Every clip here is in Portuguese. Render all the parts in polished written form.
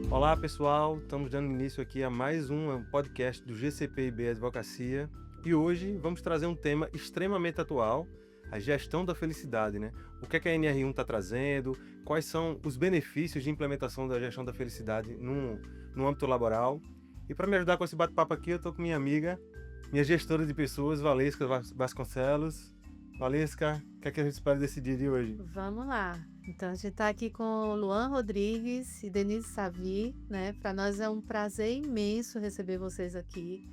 Olá pessoal, estamos dando início aqui a mais um podcast do GCP/IB Advocacia e hoje vamos trazer um tema extremamente atual, a gestão da felicidade, né? O que é que a NR1 está trazendo, quais são os benefícios de implementação da gestão da felicidade no âmbito laboral. E para me ajudar com esse bate-papo aqui, eu estou com minha amiga, minha gestora de pessoas, Valesca Vasconcelos. Valesca, o que é que a gente espera desse dia de hoje? Vamos lá. Então, a gente está aqui com o Luan Rodrigues e Denise Savi, né? Para nós é um prazer imenso receber vocês aqui.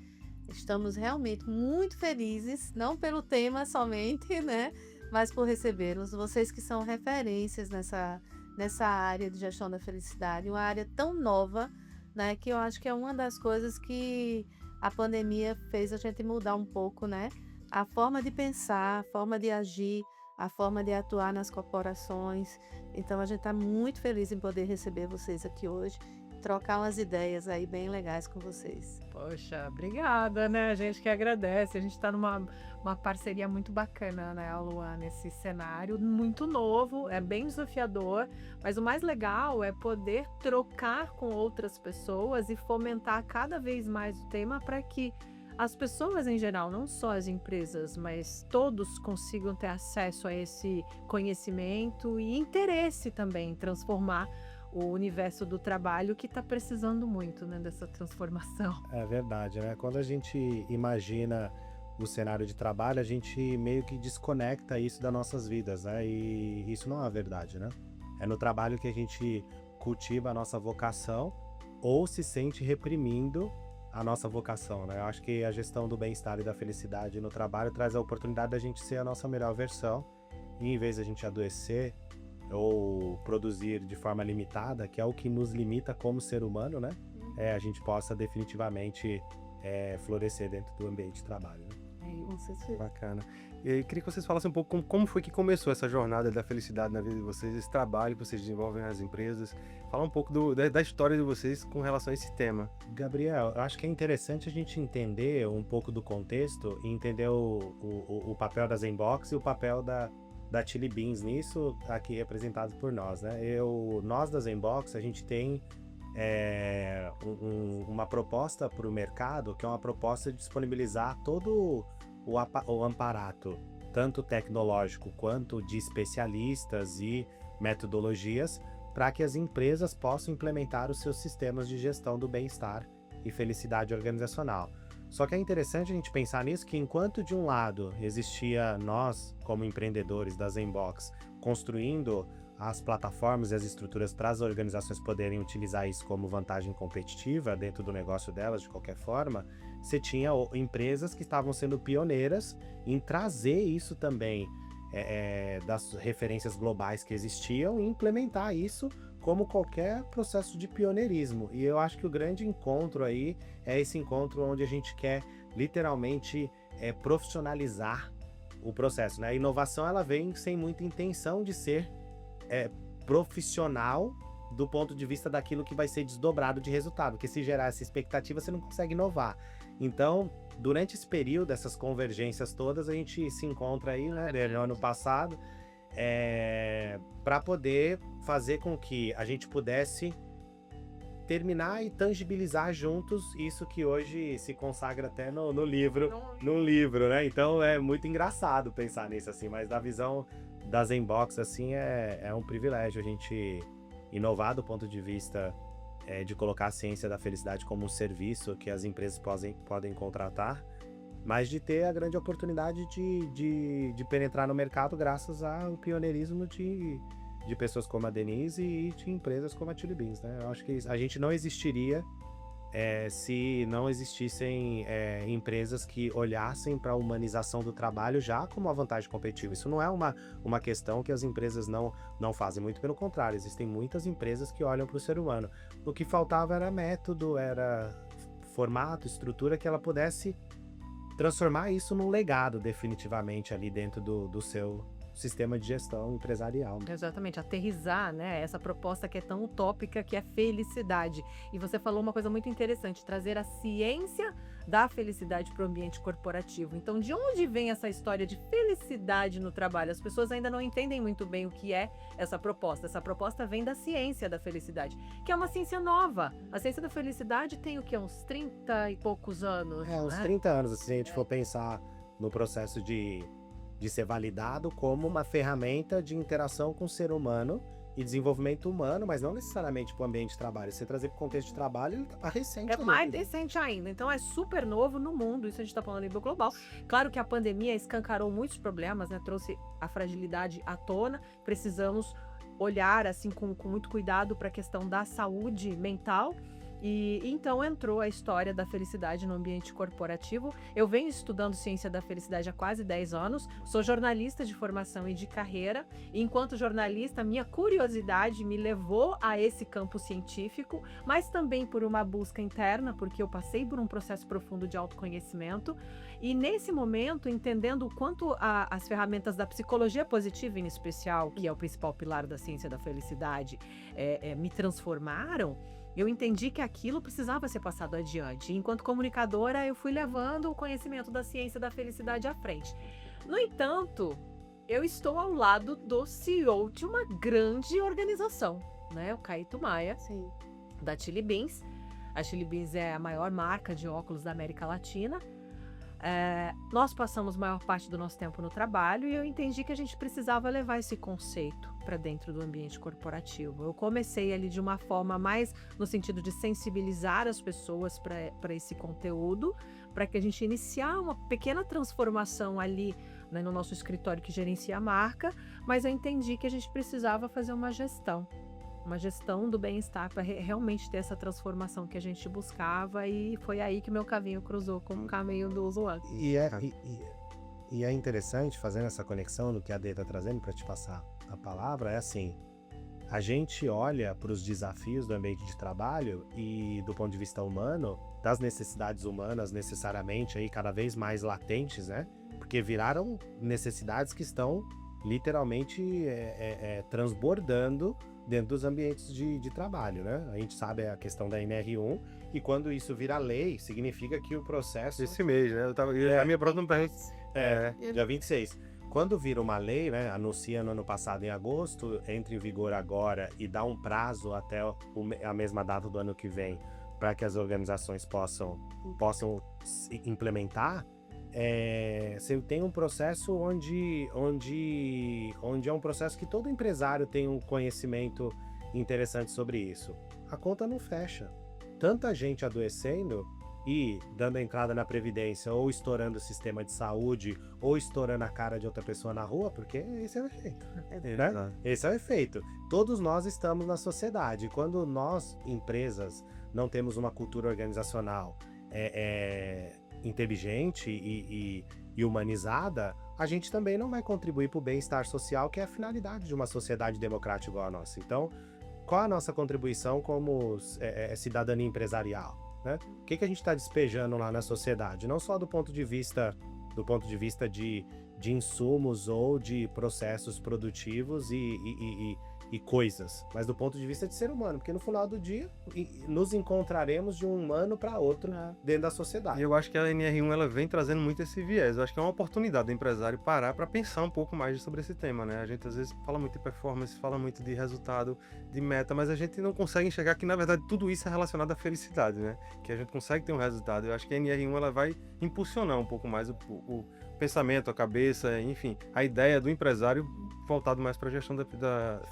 Estamos realmente muito felizes, não pelo tema somente, né? Mas por recebê-los. Vocês que são referências nessa área de gestão da felicidade, uma área tão nova, né? Que eu acho que é uma das coisas que a pandemia fez a gente mudar um pouco, né? A forma de pensar, a forma de agir, a forma de atuar nas corporações. Então, a gente está muito feliz em poder receber vocês aqui hoje, trocar umas ideias aí bem legais com vocês. Poxa, obrigada, né? A gente que agradece. A gente está numa parceria muito bacana, né, Luan, nesse cenário muito novo, é bem desafiador, mas o mais legal é poder trocar com outras pessoas e fomentar cada vez mais o tema para que as pessoas em geral, não só as empresas, mas todos consigam ter acesso a esse conhecimento e interesse também em transformar o universo do trabalho que está precisando muito, né, dessa transformação. É verdade, né? Quando a gente imagina o cenário de trabalho, a gente meio que desconecta isso das nossas vidas, né? E isso não é a verdade, né? É no trabalho que a gente cultiva a nossa vocação ou se sente reprimindo a nossa vocação, né? Eu acho que a gestão do bem-estar e da felicidade no trabalho traz a oportunidade da gente ser a nossa melhor versão e em vez de a gente adoecer ou produzir de forma limitada, que é o que nos limita como ser humano, né? A gente possa definitivamente florescer dentro do ambiente de trabalho, né? Com certeza. Bacana. E aí, queria que vocês falassem um pouco como foi que começou essa jornada da felicidade na vida de vocês, esse trabalho que vocês desenvolvem nas empresas. Falar um pouco da história de vocês com relação a esse tema. Gabriel, eu acho que é interessante a gente entender um pouco do contexto e entender o papel da Zenbox e o papel da Chili Beans nisso, aqui representado por nós, né? Nós da Zenbox, a gente tem uma proposta para o mercado, que é uma proposta de disponibilizar todo o amparato, tanto tecnológico quanto de especialistas e metodologias, para que as empresas possam implementar os seus sistemas de gestão do bem-estar e felicidade organizacional. Só que é interessante a gente pensar nisso, que enquanto de um lado existia nós, como empreendedores da Zenbox, construindo as plataformas e as estruturas para as organizações poderem utilizar isso como vantagem competitiva dentro do negócio delas, de qualquer forma, você tinha empresas que estavam sendo pioneiras em trazer isso também das referências globais que existiam e implementar isso como qualquer processo de pioneirismo. E eu acho que o grande encontro aí é esse encontro onde a gente quer literalmente profissionalizar o processo, né? A inovação, ela vem sem muita intenção de ser profissional do ponto de vista daquilo que vai ser desdobrado de resultado, porque se gerar essa expectativa, você não consegue inovar. Então, durante esse período, essas convergências todas, a gente se encontra aí, né, no ano passado, para poder fazer com que a gente pudesse terminar e tangibilizar juntos isso que hoje se consagra até no livro, né? Então é muito engraçado pensar nisso assim, mas da visão da Zenbox assim é um privilégio a gente inovar do ponto de vista de colocar a ciência da felicidade como um serviço que as empresas podem contratar, mas de ter a grande oportunidade de penetrar no mercado graças ao pioneirismo de pessoas como a Denise e de empresas como a Chili Beans, né? Eu acho que a gente não existiria se não existissem empresas que olhassem para a humanização do trabalho já como uma vantagem competitiva. Isso não é uma questão que as empresas não fazem, muito pelo contrário, existem muitas empresas que olham para o ser humano. O que faltava era método, era formato, estrutura, que ela pudesse transformar isso num legado definitivamente ali dentro do seu sistema de gestão empresarial. Exatamente, aterrizar, né, essa proposta que é tão utópica, que é felicidade. E você falou uma coisa muito interessante, trazer a ciência da felicidade para o ambiente corporativo. Então, de onde vem essa história de felicidade no trabalho? As pessoas ainda não entendem muito bem o que é essa proposta. Essa proposta vem da ciência da felicidade, que é uma ciência nova. A ciência da felicidade tem o quê? Uns 30 e poucos anos. Uns 30 anos, assim, se a gente for pensar no processo de ser validado como uma ferramenta de interação com o ser humano e desenvolvimento humano, mas não necessariamente para o ambiente de trabalho. Se você trazer para o contexto de trabalho, ele tá recente. É mais recente ainda. Então é super novo no mundo. Isso a gente está falando a nível global. Claro que a pandemia escancarou muitos problemas, né? Trouxe a fragilidade à tona. Precisamos olhar assim com muito cuidado para a questão da saúde mental. E então entrou a história da felicidade no ambiente corporativo. Eu venho estudando ciência da felicidade há quase 10 anos, sou jornalista de formação e de carreira, e enquanto jornalista, minha curiosidade me levou a esse campo científico, mas também por uma busca interna, porque eu passei por um processo profundo de autoconhecimento, e nesse momento, entendendo o quanto as ferramentas da psicologia positiva, em especial, que é o principal pilar da ciência da felicidade, me transformaram, eu entendi que aquilo precisava ser passado adiante. Enquanto comunicadora, eu fui levando o conhecimento da ciência da felicidade à frente. No entanto, eu estou ao lado do CEO de uma grande organização, né? O Caíto Maia, Sim. da Chili Beans. A Chili Beans é a maior marca de óculos da América Latina. Nós passamos a maior parte do nosso tempo no trabalho e eu entendi que a gente precisava levar esse conceito para dentro do ambiente corporativo. Eu comecei ali de uma forma mais no sentido de sensibilizar as pessoas para esse conteúdo, para que a gente iniciar uma pequena transformação ali, né, no nosso escritório que gerencia a marca, mas eu entendi que a gente precisava fazer uma gestão do bem-estar para realmente ter essa transformação que a gente buscava, e foi aí que meu caminho cruzou com o caminho do usuário. E é interessante, fazendo essa conexão do que a Dê está trazendo para te passar a palavra, é assim, a gente olha para os desafios do ambiente de trabalho e do ponto de vista humano, das necessidades humanas necessariamente aí cada vez mais latentes, né? Porque viraram necessidades que estão literalmente transbordando dentro dos ambientes de trabalho, né? A gente sabe a questão da NR1, e quando isso vira lei, significa que o processo... Esse mês, né? A minha próxima pergunta... dia 26. Quando vira uma lei, né? Anuncia no ano passado, em agosto, entra em vigor agora e dá um prazo até a mesma data do ano que vem para que as organizações possam implementar. Você tem um processo onde é um processo que todo empresário tem um conhecimento interessante sobre isso. A conta não fecha. Tanta gente adoecendo e dando entrada na Previdência, ou estourando o sistema de saúde, ou estourando a cara de outra pessoa na rua, porque esse é o efeito. Né? Esse é o efeito. Todos nós estamos na sociedade. Quando nós, empresas, não temos uma cultura organizacional inteligente e humanizada, a gente também não vai contribuir para o bem-estar social, que é a finalidade de uma sociedade democrática igual a nossa. Então, qual a nossa contribuição como cidadania empresarial? Né? O que a gente está despejando lá na sociedade? Não só do ponto de vista de insumos ou de processos produtivos e coisas, mas do ponto de vista de ser humano, porque no final do dia nos encontraremos de um humano para outro dentro da sociedade. E eu acho que a NR1 ela vem trazendo muito esse viés. Eu acho que é uma oportunidade do empresário parar para pensar um pouco mais sobre esse tema, né? A gente às vezes fala muito de performance, fala muito de resultado, de meta, mas a gente não consegue enxergar que na verdade tudo isso é relacionado à felicidade, né? Que a gente consegue ter um resultado. Eu acho que a NR1 ela vai impulsionar um pouco mais o pensamento, a cabeça, enfim, a ideia do empresário voltado mais para a gestão da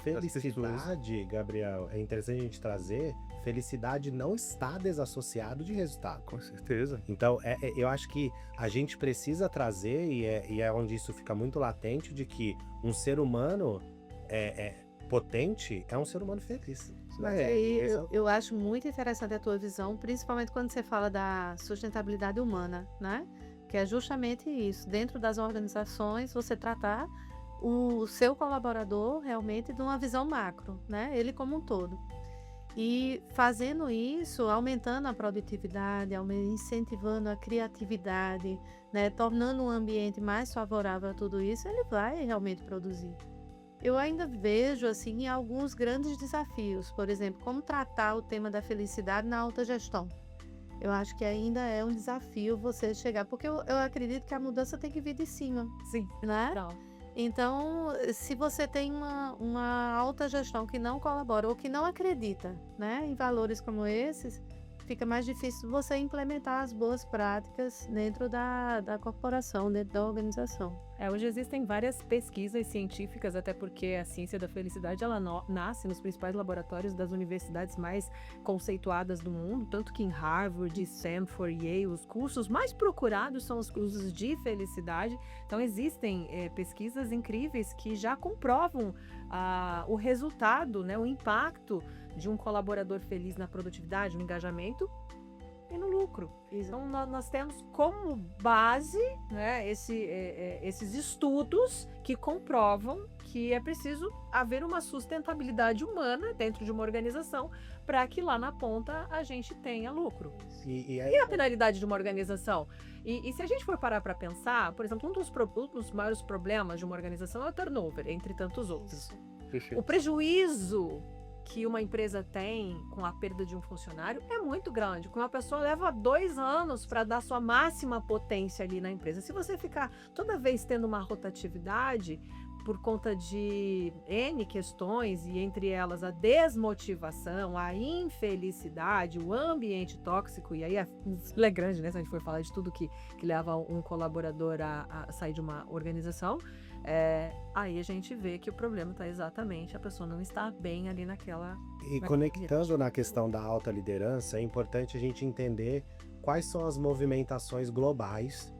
felicidade, Gabriel, é interessante a gente trazer, felicidade não está desassociado de resultado. Com certeza. Então, eu acho que a gente precisa trazer, e é onde isso fica muito latente, de que um ser humano potente é um ser humano feliz. Eu acho muito interessante a tua visão, principalmente quando você fala da sustentabilidade humana, né? Que é justamente isso, dentro das organizações, você tratar o seu colaborador realmente de uma visão macro, né? Ele como um todo. E fazendo isso, aumentando a produtividade, incentivando a criatividade, né? Tornando um ambiente mais favorável a tudo isso, ele vai realmente produzir. Eu ainda vejo, assim, alguns grandes desafios, por exemplo, como tratar o tema da felicidade na alta gestão. eu acho que ainda é um desafio você chegar, porque eu acredito que a mudança tem que vir de cima, Sim. né? Não. Então, se você tem uma alta gestão que não colabora ou que não acredita, né, em valores como esses, fica mais difícil você implementar as boas práticas dentro da corporação, dentro da organização. Hoje existem várias pesquisas científicas, até porque a ciência da felicidade ela nasce nos principais laboratórios das universidades mais conceituadas do mundo, tanto que em Harvard, Stanford, Yale, os cursos mais procurados são os cursos de felicidade. Então existem pesquisas incríveis que já comprovam o resultado, né, o impacto de um colaborador feliz na produtividade, no engajamento e no lucro. Então, nós temos como base, né, esses estudos que comprovam que é preciso haver uma sustentabilidade humana dentro de uma organização para que lá na ponta a gente tenha lucro. E a finalidade de uma organização? E se a gente for parar para pensar, por exemplo, um dos maiores problemas de uma organização é o turnover, entre tantos outros. O prejuízo que uma empresa tem com a perda de um funcionário é muito grande. Uma pessoa leva 2 anos para dar sua máxima potência ali na empresa. Se você ficar toda vez tendo uma rotatividade por conta de N questões, e entre elas a desmotivação, a infelicidade, o ambiente tóxico, e aí é grande, né? Se a gente for falar de tudo que leva um colaborador a sair de uma organização, aí a gente vê que o problema está exatamente, a pessoa não está bem ali naquela... E conectando na questão da alta liderança, é importante a gente entender quais são as movimentações globais,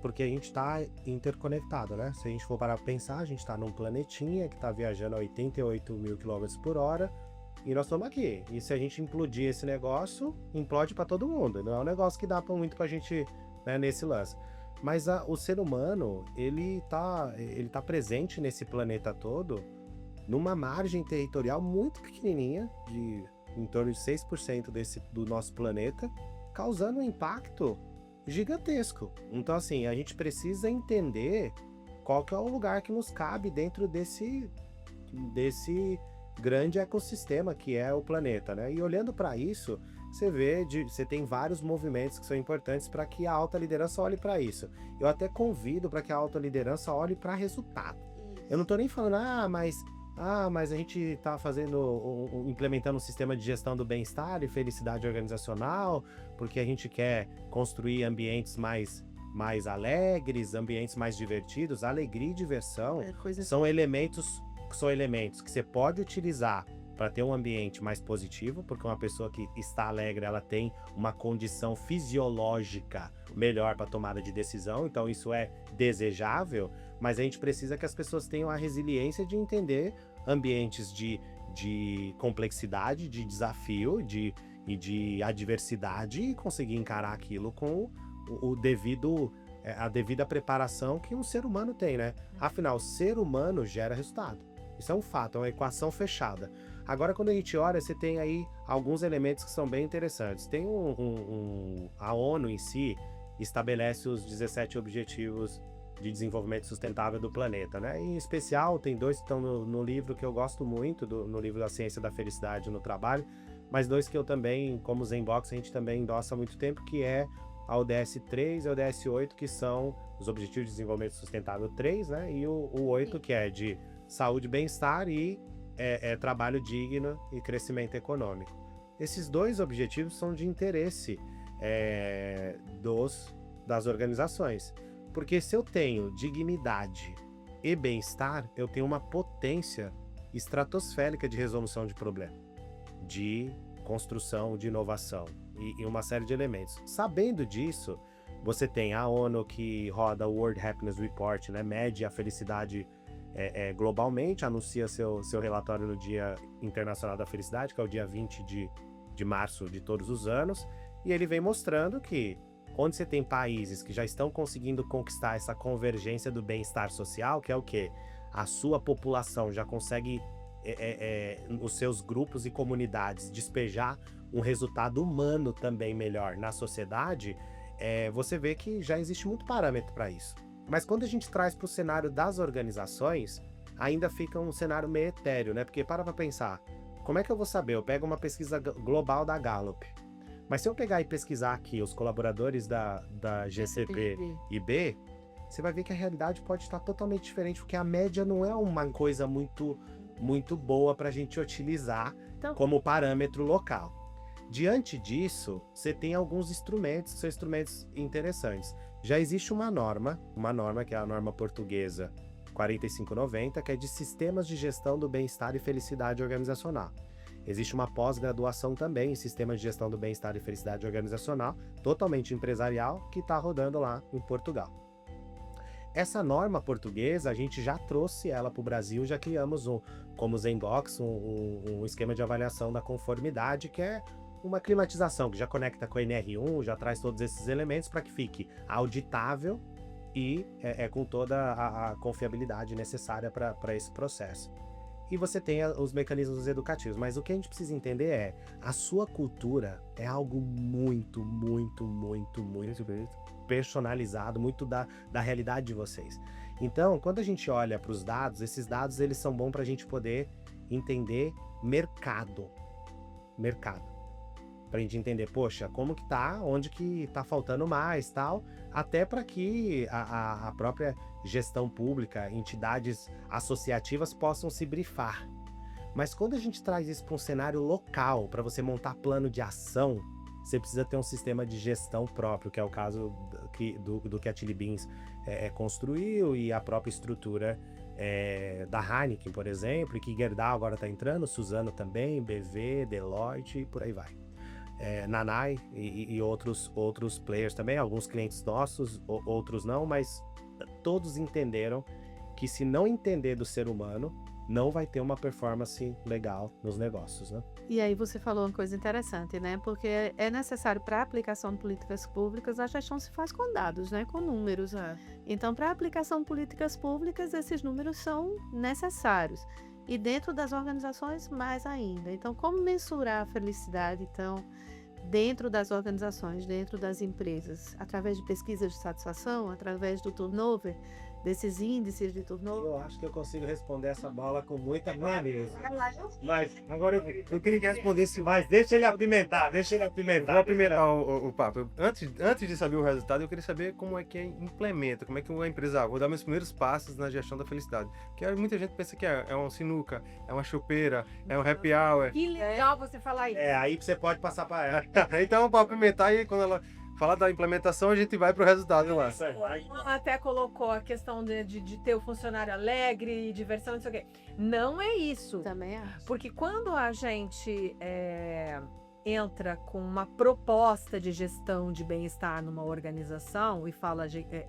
porque a gente está interconectado, né? Se a gente for parar para pensar, a gente está num planetinha que está viajando a 88 mil km por hora e nós estamos aqui. E se a gente implodir esse negócio, implode para todo mundo. Não é um negócio que dá muito para a gente, né, nesse lance. Mas o ser humano, ele tá presente nesse planeta todo numa margem territorial muito pequenininha, de em torno de 6% do nosso planeta, causando um impacto gigantesco. Então, assim, a gente precisa entender qual que é o lugar que nos cabe dentro desse grande ecossistema que é o planeta, né? E olhando para isso, você tem vários movimentos que são importantes para que a alta liderança olhe para isso. Eu até convido para que a alta liderança olhe para resultado. Eu não estou nem falando, mas a gente está implementando um sistema de gestão do bem-estar e felicidade organizacional, porque a gente quer construir ambientes mais alegres, ambientes mais divertidos. Alegria e diversão são elementos que você pode utilizar para ter um ambiente mais positivo, porque uma pessoa que está alegre, ela tem uma condição fisiológica melhor para tomada de decisão, então isso é desejável, mas a gente precisa que as pessoas tenham a resiliência de entender ambientes de complexidade, de desafio e de adversidade e conseguir encarar aquilo com a devida preparação que um ser humano tem, né? Afinal, o ser humano gera resultado. Isso é um fato, é uma equação fechada. Agora, quando a gente olha, você tem aí alguns elementos que são bem interessantes. Tem a ONU em si estabelece os 17 Objetivos de Desenvolvimento Sustentável do planeta, né? Em especial, tem 2 que estão no livro que eu gosto muito, no livro da Ciência da Felicidade no Trabalho, mas 2 que eu também, como Zenbox, a gente também endossa há muito tempo, que é a ODS 3 e a ODS 8, que são os Objetivos de Desenvolvimento Sustentável 3, né? E o 8, que é de saúde, bem-estar e trabalho digno e crescimento econômico. Esses 2 objetivos são de interesse das organizações, porque se eu tenho dignidade e bem-estar, eu tenho uma potência estratosférica de resolução de problema, de construção, de inovação e uma série de elementos. Sabendo disso, você tem a ONU que roda o World Happiness Report, né, mede a felicidade globalmente, anuncia seu relatório no Dia Internacional da Felicidade, que é o dia 20 de março de todos os anos, e ele vem mostrando que onde você tem países que já estão conseguindo conquistar essa convergência do bem-estar social, que é o quê? A sua população já consegue, os seus grupos e comunidades, despejar um resultado humano também melhor na sociedade, você vê que já existe muito parâmetro para isso. Mas quando a gente traz para o cenário das organizações, ainda fica um cenário meio etéreo, né? Porque para pensar, como é que eu vou saber? Eu pego uma pesquisa global da Gallup. Mas se eu pegar e pesquisar aqui os colaboradores da GCP-IB, você vai ver que a realidade pode estar totalmente diferente, porque a média não é uma coisa muito boa para a gente utilizar como parâmetro local. Diante disso, você tem alguns instrumentos, que são instrumentos interessantes. Já existe uma norma que é a norma portuguesa 4590, que é de Sistemas de Gestão do Bem-Estar e Felicidade Organizacional. Existe uma pós-graduação também em Sistemas de Gestão do Bem-Estar e Felicidade Organizacional, totalmente empresarial, que está rodando lá em Portugal. Essa norma portuguesa, a gente já trouxe ela para o Brasil, já criamos como Zenbox, um esquema de avaliação da conformidade, que é uma climatização que já conecta com a NR1, já traz todos esses elementos para que fique auditável e com toda a confiabilidade necessária para esse processo. E você tem os mecanismos educativos, mas o que a gente precisa entender é, a sua cultura é algo muito personalizado, muito da realidade de vocês. Então, quando a gente olha para os dados, esses dados eles são bons para a gente poder entender mercado. Para a gente entender, poxa, como que tá, onde que tá faltando mais, tal, até para que a própria gestão pública, entidades associativas possam se brifar. Mas quando a gente traz isso para um cenário local, para você montar plano de ação, você precisa ter um sistema de gestão próprio, que é o caso do que a Chili Beans construiu, e a própria estrutura da Heineken, por exemplo, e que Gerdau agora está entrando, Suzano também, BV, Deloitte e por aí vai. Nanai e outros players também, alguns clientes nossos, outros não, mas todos entenderam que se não entender do ser humano, não vai ter uma performance legal nos negócios, né? E aí você falou uma coisa interessante, né? Porque é necessário para a aplicação de políticas públicas, a gestão se faz com dados, né? Com números. Então, para a aplicação de políticas públicas, esses números são necessários. E dentro das organizações, mais ainda. Então, como mensurar a felicidade, então, dentro das organizações, dentro das empresas? Através de pesquisas de satisfação, através do turnover, desses índices de turnover? Eu acho que eu consigo responder essa bola com muita clareza. Mas agora eu queria que respondesse mais. Deixa ele apimentar. Vou apimentar o papo. Antes de saber o resultado, eu queria saber como é que implementa, como é que uma empresa... Vou dar meus primeiros passos na gestão da felicidade. Porque muita gente pensa que é uma sinuca, é uma chopeira, é um happy hour. Que legal você falar isso. Aí você pode passar para ela. Então, para apimentar, e quando ela falar da implementação, a gente vai pro resultado lá. Até colocou a questão de ter o funcionário alegre, diversão, não sei o quê. Não é isso. Também acho. Porque quando a gente entra com uma proposta de gestão de bem-estar numa organização e fala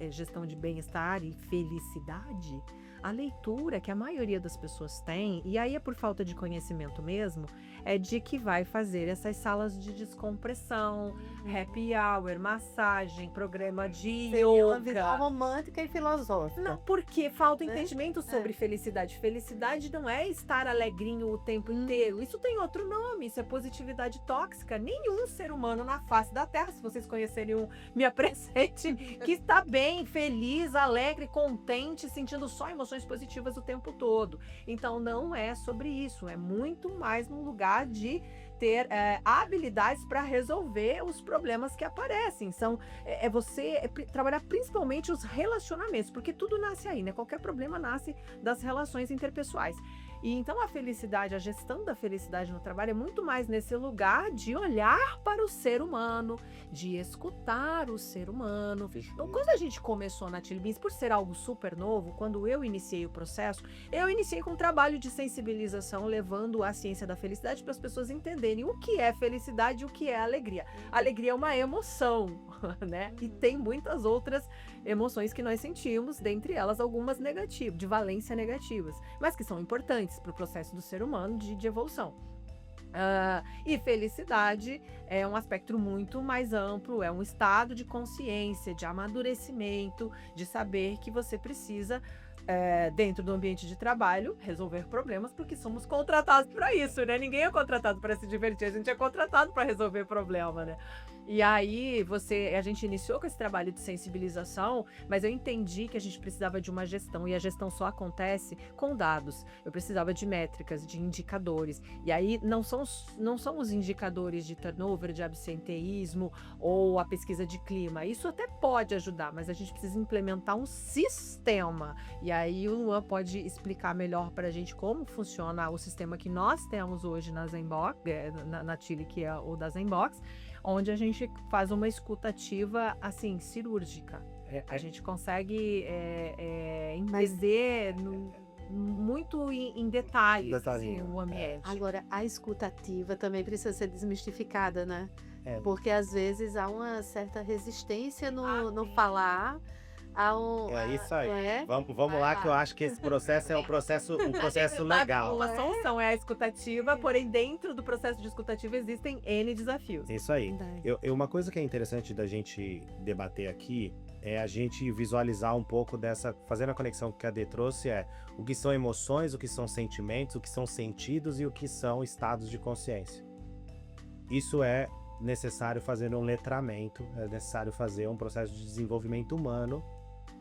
gestão de bem-estar e felicidade, a leitura que a maioria das pessoas tem, e aí é por falta de conhecimento mesmo, é de que vai fazer essas salas de descompressão, happy hour, massagem, programa de Uma visão yoga. romântica e filosófica. Não, porque falta entendimento sobre felicidade. Felicidade não é estar alegrinho o tempo inteiro. Isso tem outro nome, isso é positividade tóxica. Nenhum ser humano na face da Terra, se vocês conhecerem um, me apresente, que está bem, feliz, alegre, contente, sentindo só emoções positivas o tempo todo. Então não é sobre isso, é muito mais num lugar de ter habilidades para resolver os problemas que aparecem. Você trabalhar principalmente os relacionamentos, porque tudo nasce aí, né? Qualquer problema nasce das relações interpessoais. E então a felicidade, a gestão da felicidade no trabalho é muito mais nesse lugar de olhar para o ser humano, de escutar o ser humano. Então, quando a gente começou na Chili Beans, por ser algo super novo, quando eu iniciei o processo, eu iniciei com um trabalho de sensibilização, levando a ciência da felicidade para as pessoas entenderem o que é felicidade e o que é alegria. Alegria é uma emoção, né? E tem muitas outras emoções que nós sentimos, dentre elas algumas negativas, de valência negativas, mas que são importantes para o processo do ser humano de evolução. E felicidade é um aspecto muito mais amplo, é um estado de consciência, de amadurecimento, de saber que você precisa, dentro do ambiente de trabalho, resolver problemas, porque somos contratados para isso, né? Ninguém é contratado para se divertir, a gente é contratado para resolver problema, né? E aí a gente iniciou com esse trabalho de sensibilização, mas eu entendi que a gente precisava de uma gestão, e a gestão só acontece com dados. Eu precisava de métricas, de indicadores. E aí não são os indicadores de turnover, de absenteísmo ou a pesquisa de clima. Isso até pode ajudar, mas a gente precisa implementar um sistema. E aí o Luan pode explicar melhor para a gente como funciona o sistema que nós temos hoje na Zenbox, na Chile, que é o da Zenbox, onde a gente faz uma escutativa, assim, cirúrgica. A gente consegue entender muito em detalhes assim, o ambiente. Agora, a escutativa também precisa ser desmistificada, né? É. Porque às vezes há uma certa resistência no falar. É isso aí. Vamos lá, que eu acho que esse processo é um processo legal. Uma solução é a escutativa, porém dentro do processo de escutativa existem N desafios. Isso aí. Uma coisa que é interessante da gente debater aqui é a gente visualizar um pouco fazendo a conexão que a Dê trouxe, o que são emoções, o que são sentimentos, o que são sentidos e o que são estados de consciência. Isso é necessário fazer um letramento, é necessário fazer um processo de desenvolvimento humano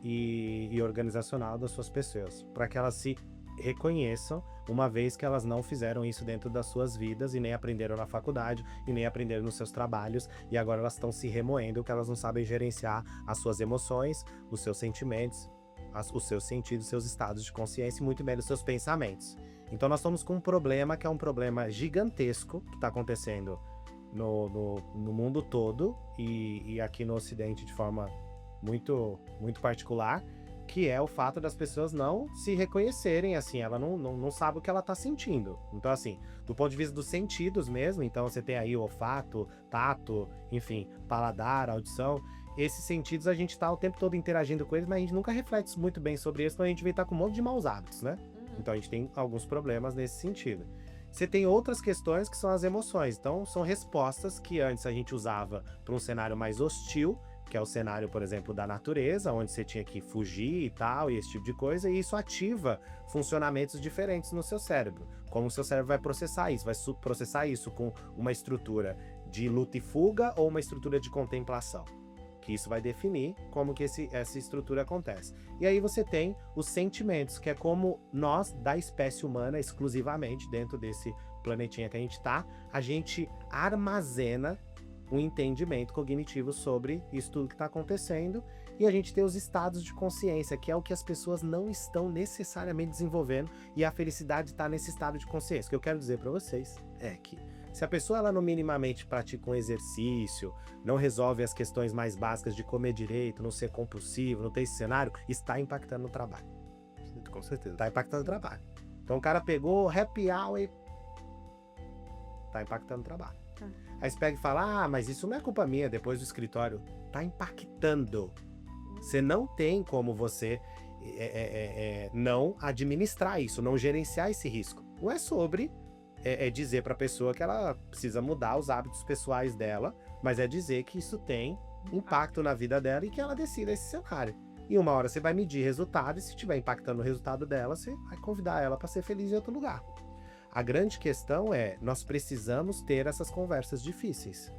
e organizacional das suas pessoas, para que elas se reconheçam, uma vez que elas não fizeram isso dentro das suas vidas e nem aprenderam na faculdade e nem aprenderam nos seus trabalhos, e agora elas estão se remoendo porque elas não sabem gerenciar as suas emoções, os seus sentimentos, os seus sentidos, os seus estados de consciência e muito menos os seus pensamentos. Então nós estamos com um problema que é um problema gigantesco que está acontecendo no mundo todo e aqui no Ocidente de forma muito, muito particular, que é o fato das pessoas não se reconhecerem, assim, ela não sabe o que ela tá sentindo. Então, assim, do ponto de vista dos sentidos mesmo, então você tem aí o olfato, tato, enfim, paladar, audição, esses sentidos a gente tá o tempo todo interagindo com eles, mas a gente nunca reflete muito bem sobre isso, então a gente vem estar com um monte de maus hábitos, né? Então a gente tem alguns problemas nesse sentido. Você tem outras questões que são as emoções, então são respostas que antes a gente usava para um cenário mais hostil, que é o cenário, por exemplo, da natureza, onde você tinha que fugir e tal, e esse tipo de coisa, e isso ativa funcionamentos diferentes no seu cérebro. Como o seu cérebro vai processar isso? Vai processar isso com uma estrutura de luta e fuga ou uma estrutura de contemplação? Que isso vai definir como que essa estrutura acontece. E aí você tem os sentimentos, que é como nós, da espécie humana, exclusivamente, dentro desse planetinha que a gente armazena um entendimento cognitivo sobre isso tudo que está acontecendo, e a gente tem os estados de consciência, que é o que as pessoas não estão necessariamente desenvolvendo, e a felicidade está nesse estado de consciência. O que eu quero dizer para vocês é que se a pessoa ela não minimamente pratica um exercício, não resolve as questões mais básicas de comer direito, não ser compulsivo, não ter esse cenário, está impactando no trabalho. Com certeza. Está impactando no trabalho. Então o cara pegou happy hour e está impactando no trabalho. Aí você pega e fala, mas isso não é culpa minha, depois do escritório. Tá impactando. Você não tem como você não administrar isso, não gerenciar esse risco. Não é sobre dizer para a pessoa que ela precisa mudar os hábitos pessoais dela, mas é dizer que isso tem impacto na vida dela e que ela decida esse cenário. E uma hora você vai medir resultado, e se estiver impactando o resultado dela, você vai convidar ela para ser feliz em outro lugar. A grande questão nós precisamos ter essas conversas difíceis.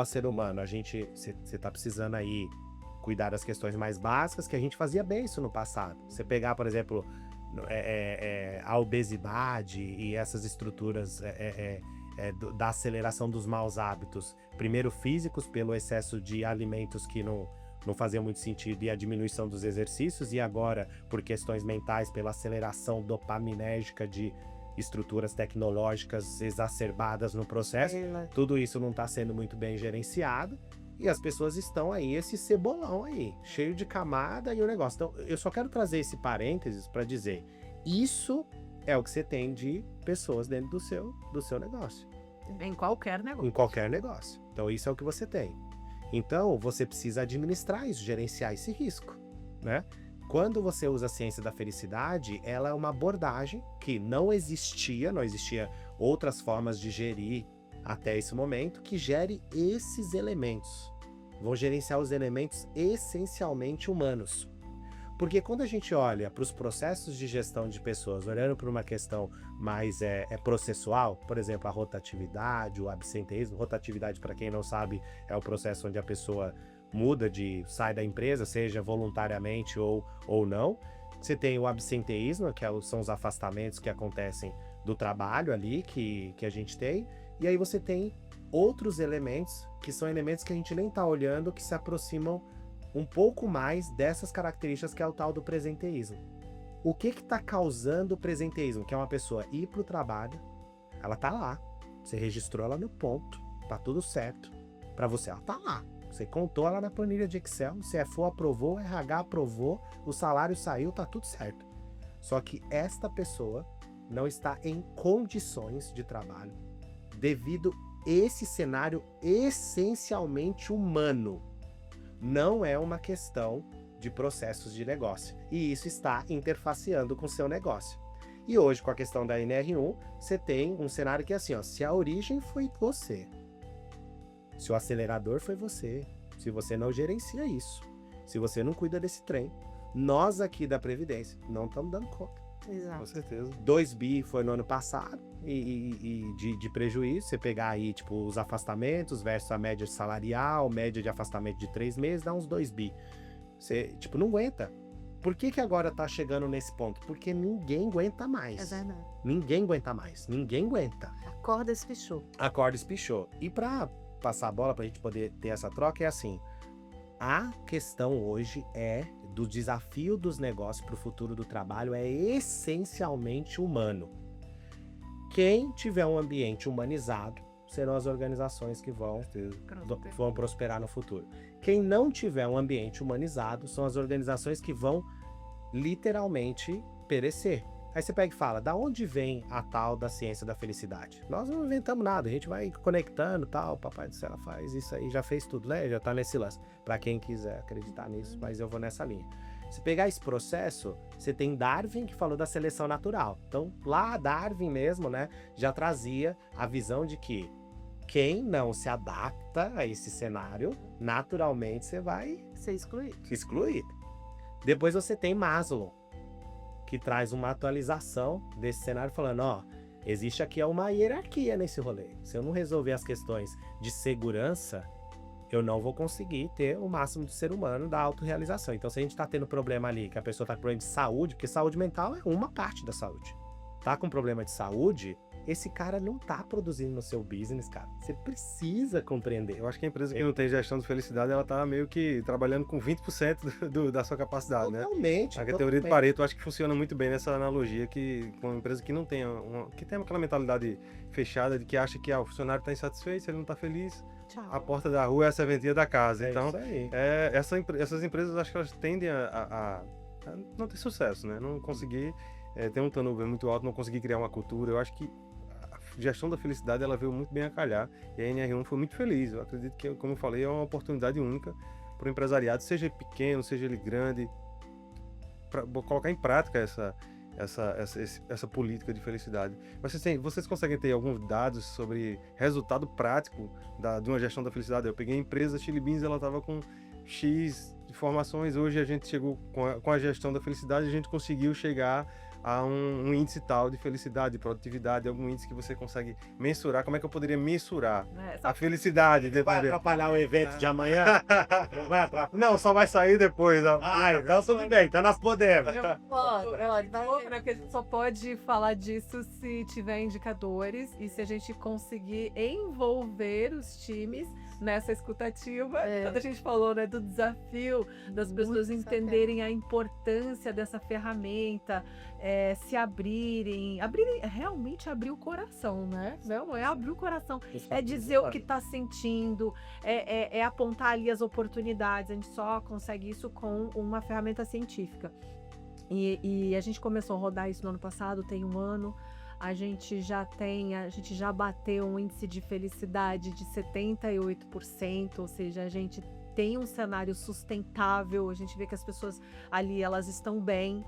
Ser humano, você tá precisando aí cuidar das questões mais básicas, que a gente fazia bem isso no passado. Você pegar, por exemplo, a obesidade e essas estruturas da aceleração dos maus hábitos, primeiro físicos, pelo excesso de alimentos que não fazia muito sentido, e a diminuição dos exercícios, e agora, por questões mentais, pela aceleração dopaminérgica de estruturas tecnológicas exacerbadas no processo, tudo isso não está sendo muito bem gerenciado, e as pessoas estão aí, esse cebolão aí, cheio de camada e o negócio. Então, eu só quero trazer esse parênteses para dizer, isso é o que você tem de pessoas dentro do seu negócio. Em qualquer negócio. Em qualquer negócio. Então, isso é o que você tem. Então, você precisa administrar isso, gerenciar esse risco, né? Quando você usa a ciência da felicidade, ela é uma abordagem que não existia outras formas de gerir até esse momento, que gere esses elementos. Vão gerenciar os elementos essencialmente humanos. Porque quando a gente olha para os processos de gestão de pessoas, olhando para uma questão mais processual, por exemplo, a rotatividade, o absenteísmo. Rotatividade, para quem não sabe, é o processo onde a pessoa sai da empresa, seja voluntariamente ou não. Você tem o absenteísmo, que são os afastamentos que acontecem do trabalho ali, que a gente tem. E aí você tem outros elementos, que são elementos que a gente nem está olhando, que se aproximam um pouco mais dessas características, que é o tal do presenteísmo. O que está causando o presenteísmo? Que é uma pessoa ir para o trabalho, ela tá lá, você registrou ela no ponto, tá tudo certo. Para você, ela tá lá. Você contou ela na planilha de Excel, o CFO aprovou, o RH aprovou, o salário saiu, tá tudo certo. Só que esta pessoa não está em condições de trabalho devido a esse cenário essencialmente humano. Não é uma questão de processos de negócio. E isso está interfaceando com o seu negócio. E hoje, com a questão da NR1, você tem um cenário que é assim, ó, se a origem foi você, se o acelerador foi você, se você não gerencia isso, se você não cuida desse trem, nós aqui da Previdência não estamos dando conta. Exato. Com certeza. 2 bi foi no ano passado e de prejuízo. Você pegar aí, tipo, os afastamentos versus a média salarial, média de afastamento de 3 meses, dá uns 2 bi. Você, tipo, não aguenta. Por que agora tá chegando nesse ponto? Porque ninguém aguenta mais. É verdade. Ninguém aguenta mais. Ninguém aguenta. A corda espichou. A corda espichou. E pra passar a bola pra gente poder ter essa troca, é assim. A questão hoje do desafio dos negócios para o futuro do trabalho é essencialmente humano. Quem tiver um ambiente humanizado serão as organizações que vão prosperar no futuro. Quem não tiver um ambiente humanizado são as organizações que vão literalmente perecer. Aí você pega e fala, da onde vem a tal da ciência da felicidade? Nós não inventamos nada, a gente vai conectando, tal, papai do céu faz isso aí, já fez tudo, né? Já tá nesse lance. Para quem quiser acreditar nisso, mas eu vou nessa linha. Se pegar esse processo, você tem Darwin, que falou da seleção natural. Então, lá Darwin mesmo, né, já trazia a visão de que quem não se adapta a esse cenário, naturalmente você vai Ser excluído. excluir. Depois você tem Maslow, que traz uma atualização desse cenário falando, ó, existe aqui uma hierarquia nesse rolê. Se eu não resolver as questões de segurança, eu não vou conseguir ter o máximo do ser humano da autorrealização. Então, se a gente tá tendo problema ali, que a pessoa tá com problema de saúde, porque saúde mental é uma parte da saúde. Tá com problema de saúde, esse cara não tá produzindo no seu business, cara. Você precisa compreender. Eu acho que a empresa que não tem gestão de felicidade, ela tá meio que trabalhando com 20% da sua capacidade, né? Totalmente. A teoria de Pareto, eu acho que funciona muito bem nessa analogia, que com uma empresa que não tem que tem aquela mentalidade fechada de que acha que o funcionário está insatisfeito, se ele não está feliz, Tchau. a porta da rua é a serventia da casa. Então, isso aí. essas empresas, acho que elas tendem a não ter sucesso, né? Não conseguir ter um turnover muito alto, não conseguir criar uma cultura. Eu acho que a gestão da felicidade, ela veio muito bem a calhar, e a NR1 foi muito feliz. Eu acredito que, como eu falei, é uma oportunidade única para o empresariado, seja ele pequeno, seja ele grande, para colocar em prática essa política de felicidade. Vocês conseguem ter alguns dados sobre resultado prático de uma gestão da felicidade? Eu peguei a empresa Chili Beans, ela estava com X de formações, hoje a gente chegou com a gestão da felicidade, a gente conseguiu chegar a um índice tal de felicidade, de produtividade, algum índice que você consegue mensurar. Como é que eu poderia mensurar a felicidade? Vai atrapalhar o evento de amanhã? Não vai atrapalhar. Não, só vai sair depois. Então tudo bem, então nós podemos. Outra que a gente só pode falar disso se tiver indicadores e se a gente conseguir envolver os times nessa escutativa. Quando a gente falou, né, do desafio das pessoas entenderem a importância dessa ferramenta, se abrirem, realmente abrir o coração, né? Não é abrir o coração, é dizer o que está sentindo, é apontar ali as oportunidades. A gente só consegue isso com uma ferramenta científica. E a gente começou a rodar isso no ano passado, tem um ano. A gente já bateu um índice de felicidade de 78%, ou seja, a gente tem um cenário sustentável, a gente vê que as pessoas ali, elas estão bem.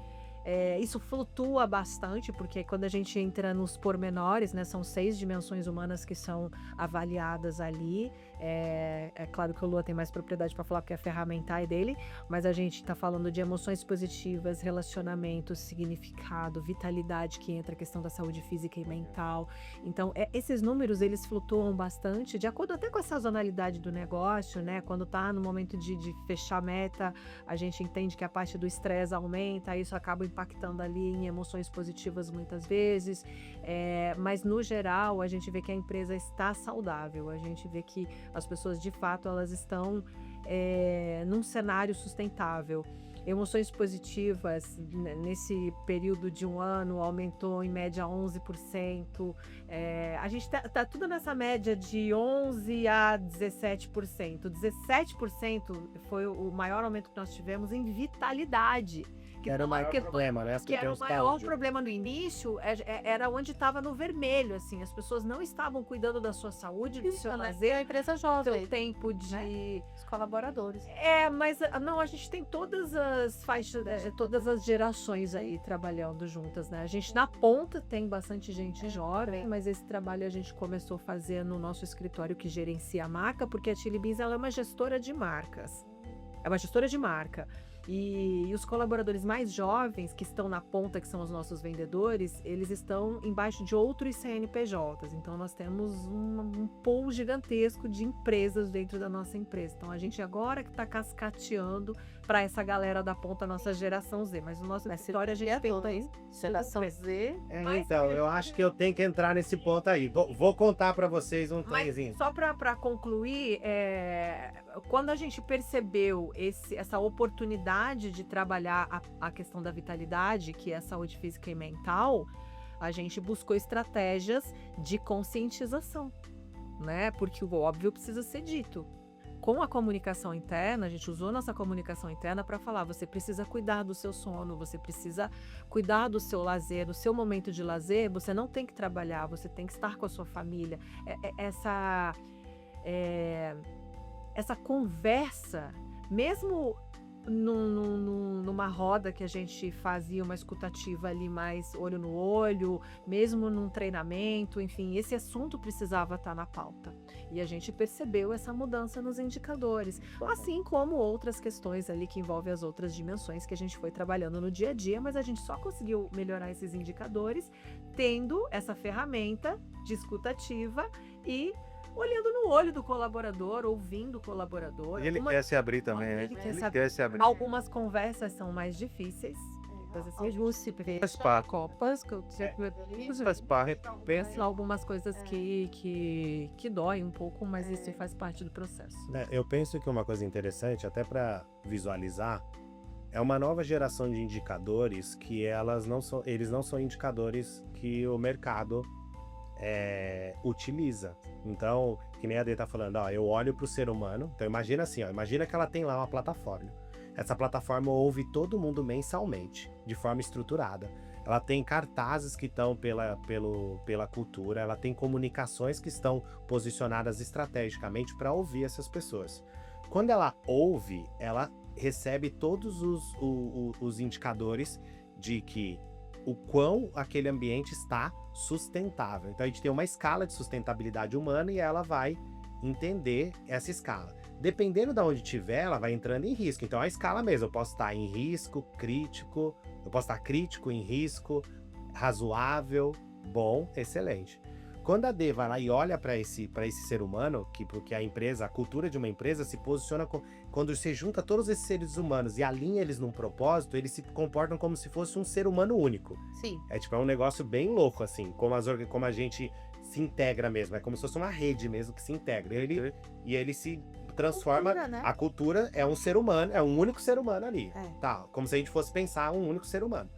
Isso flutua bastante, porque quando a gente entra nos pormenores, né, são 6 dimensões humanas que são avaliadas ali. É claro que o Lua tem mais propriedade para falar, porque a ferramenta é dele, mas a gente está falando de emoções positivas, relacionamento, significado, vitalidade, que entra a questão da saúde física e mental. Então, esses números, eles flutuam bastante, de acordo até com a sazonalidade do negócio, né? Quando está no momento de fechar a meta, a gente entende que a parte do estresse aumenta, isso acaba impactando ali em emoções positivas muitas vezes, mas no geral a gente vê que a empresa está saudável, a gente vê que as pessoas de fato elas estão num cenário sustentável. Emoções positivas nesse período de um ano aumentou em média 11%. A gente tá tudo nessa média de 11% a 17%. 17% foi o maior aumento que nós tivemos em vitalidade. Que era o maior problema, né? Que era o maior problema no início, era onde estava no vermelho, assim. As pessoas não estavam cuidando da sua saúde, do seu lazer, a empresa jovem, seu tempo de... Os colaboradores. Mas não, a gente tem todas as faixas, todas as gerações aí trabalhando juntas, né? A gente na ponta tem bastante gente jovem, mas esse trabalho a gente começou a fazer no nosso escritório que gerencia a marca, porque a Chili Beans ela é uma gestora de marcas. É uma gestora de marca. E os colaboradores mais jovens, que estão na ponta, que são os nossos vendedores, eles estão embaixo de outros CNPJs. Então, nós temos um pool gigantesco de empresas dentro da nossa empresa. Então, a gente agora que está cascateando para essa galera da ponta, nossa geração Z. Mas no nosso escritório, a gente tem aí Geração Z. Então, eu acho que eu tenho que entrar nesse ponto aí. Vou contar para vocês um trenzinho. Só para concluir, quando a gente percebeu essa oportunidade de trabalhar a questão da vitalidade, que é a saúde física e mental, a gente buscou estratégias de conscientização, né? Porque o óbvio precisa ser dito. Com a comunicação interna, a gente usou nossa comunicação interna para falar: você precisa cuidar do seu sono, você precisa cuidar do seu lazer, do seu momento de lazer, você não tem que trabalhar, você tem que estar com a sua família. Essa conversa, mesmo numa roda que a gente fazia uma escutativa ali mais olho no olho, mesmo num treinamento, enfim, esse assunto precisava estar na pauta. E a gente percebeu essa mudança nos indicadores, assim como outras questões ali que envolvem as outras dimensões que a gente foi trabalhando no dia a dia, mas a gente só conseguiu melhorar esses indicadores tendo essa ferramenta de escutativa e olhando no olho do colaborador, ouvindo o colaborador. E ele quer se abrir também, né? Ele quer se abrir. Algumas conversas são mais difíceis. Faz parte. Copas, que eu Faz parte. penso algumas coisas que dói um pouco, mas isso faz parte do processo. Eu penso que uma coisa interessante, até para visualizar, é uma nova geração de indicadores que eles não são indicadores que o mercado utiliza. Então, que nem a Dê tá falando, eu olho para o ser humano. Então imagina assim, imagina que ela tem lá uma plataforma. Essa plataforma ouve todo mundo mensalmente, de forma estruturada. Ela tem cartazes que estão pela cultura, ela tem comunicações que estão posicionadas estrategicamente para ouvir essas pessoas. Quando ela ouve, ela recebe todos os indicadores de que o quão aquele ambiente está sustentável. Então a gente tem uma escala de sustentabilidade humana e ela vai entender essa escala. Dependendo de onde estiver, ela vai entrando em risco. Então a escala mesmo, eu posso estar em risco, crítico, eu posso estar crítico, em risco, razoável, bom, excelente. Quando a D vai lá e olha para esse ser humano, porque a cultura de uma empresa se posiciona quando você junta todos esses seres humanos e alinha eles num propósito, eles se comportam como se fosse um ser humano único. Sim. É um negócio bem louco, assim, como a gente se integra mesmo. É como se fosse uma rede mesmo que se integra. E ele se transforma. Cultura, né? A cultura é um ser humano, é um único ser humano ali. Tá, como se a gente fosse pensar um único ser humano.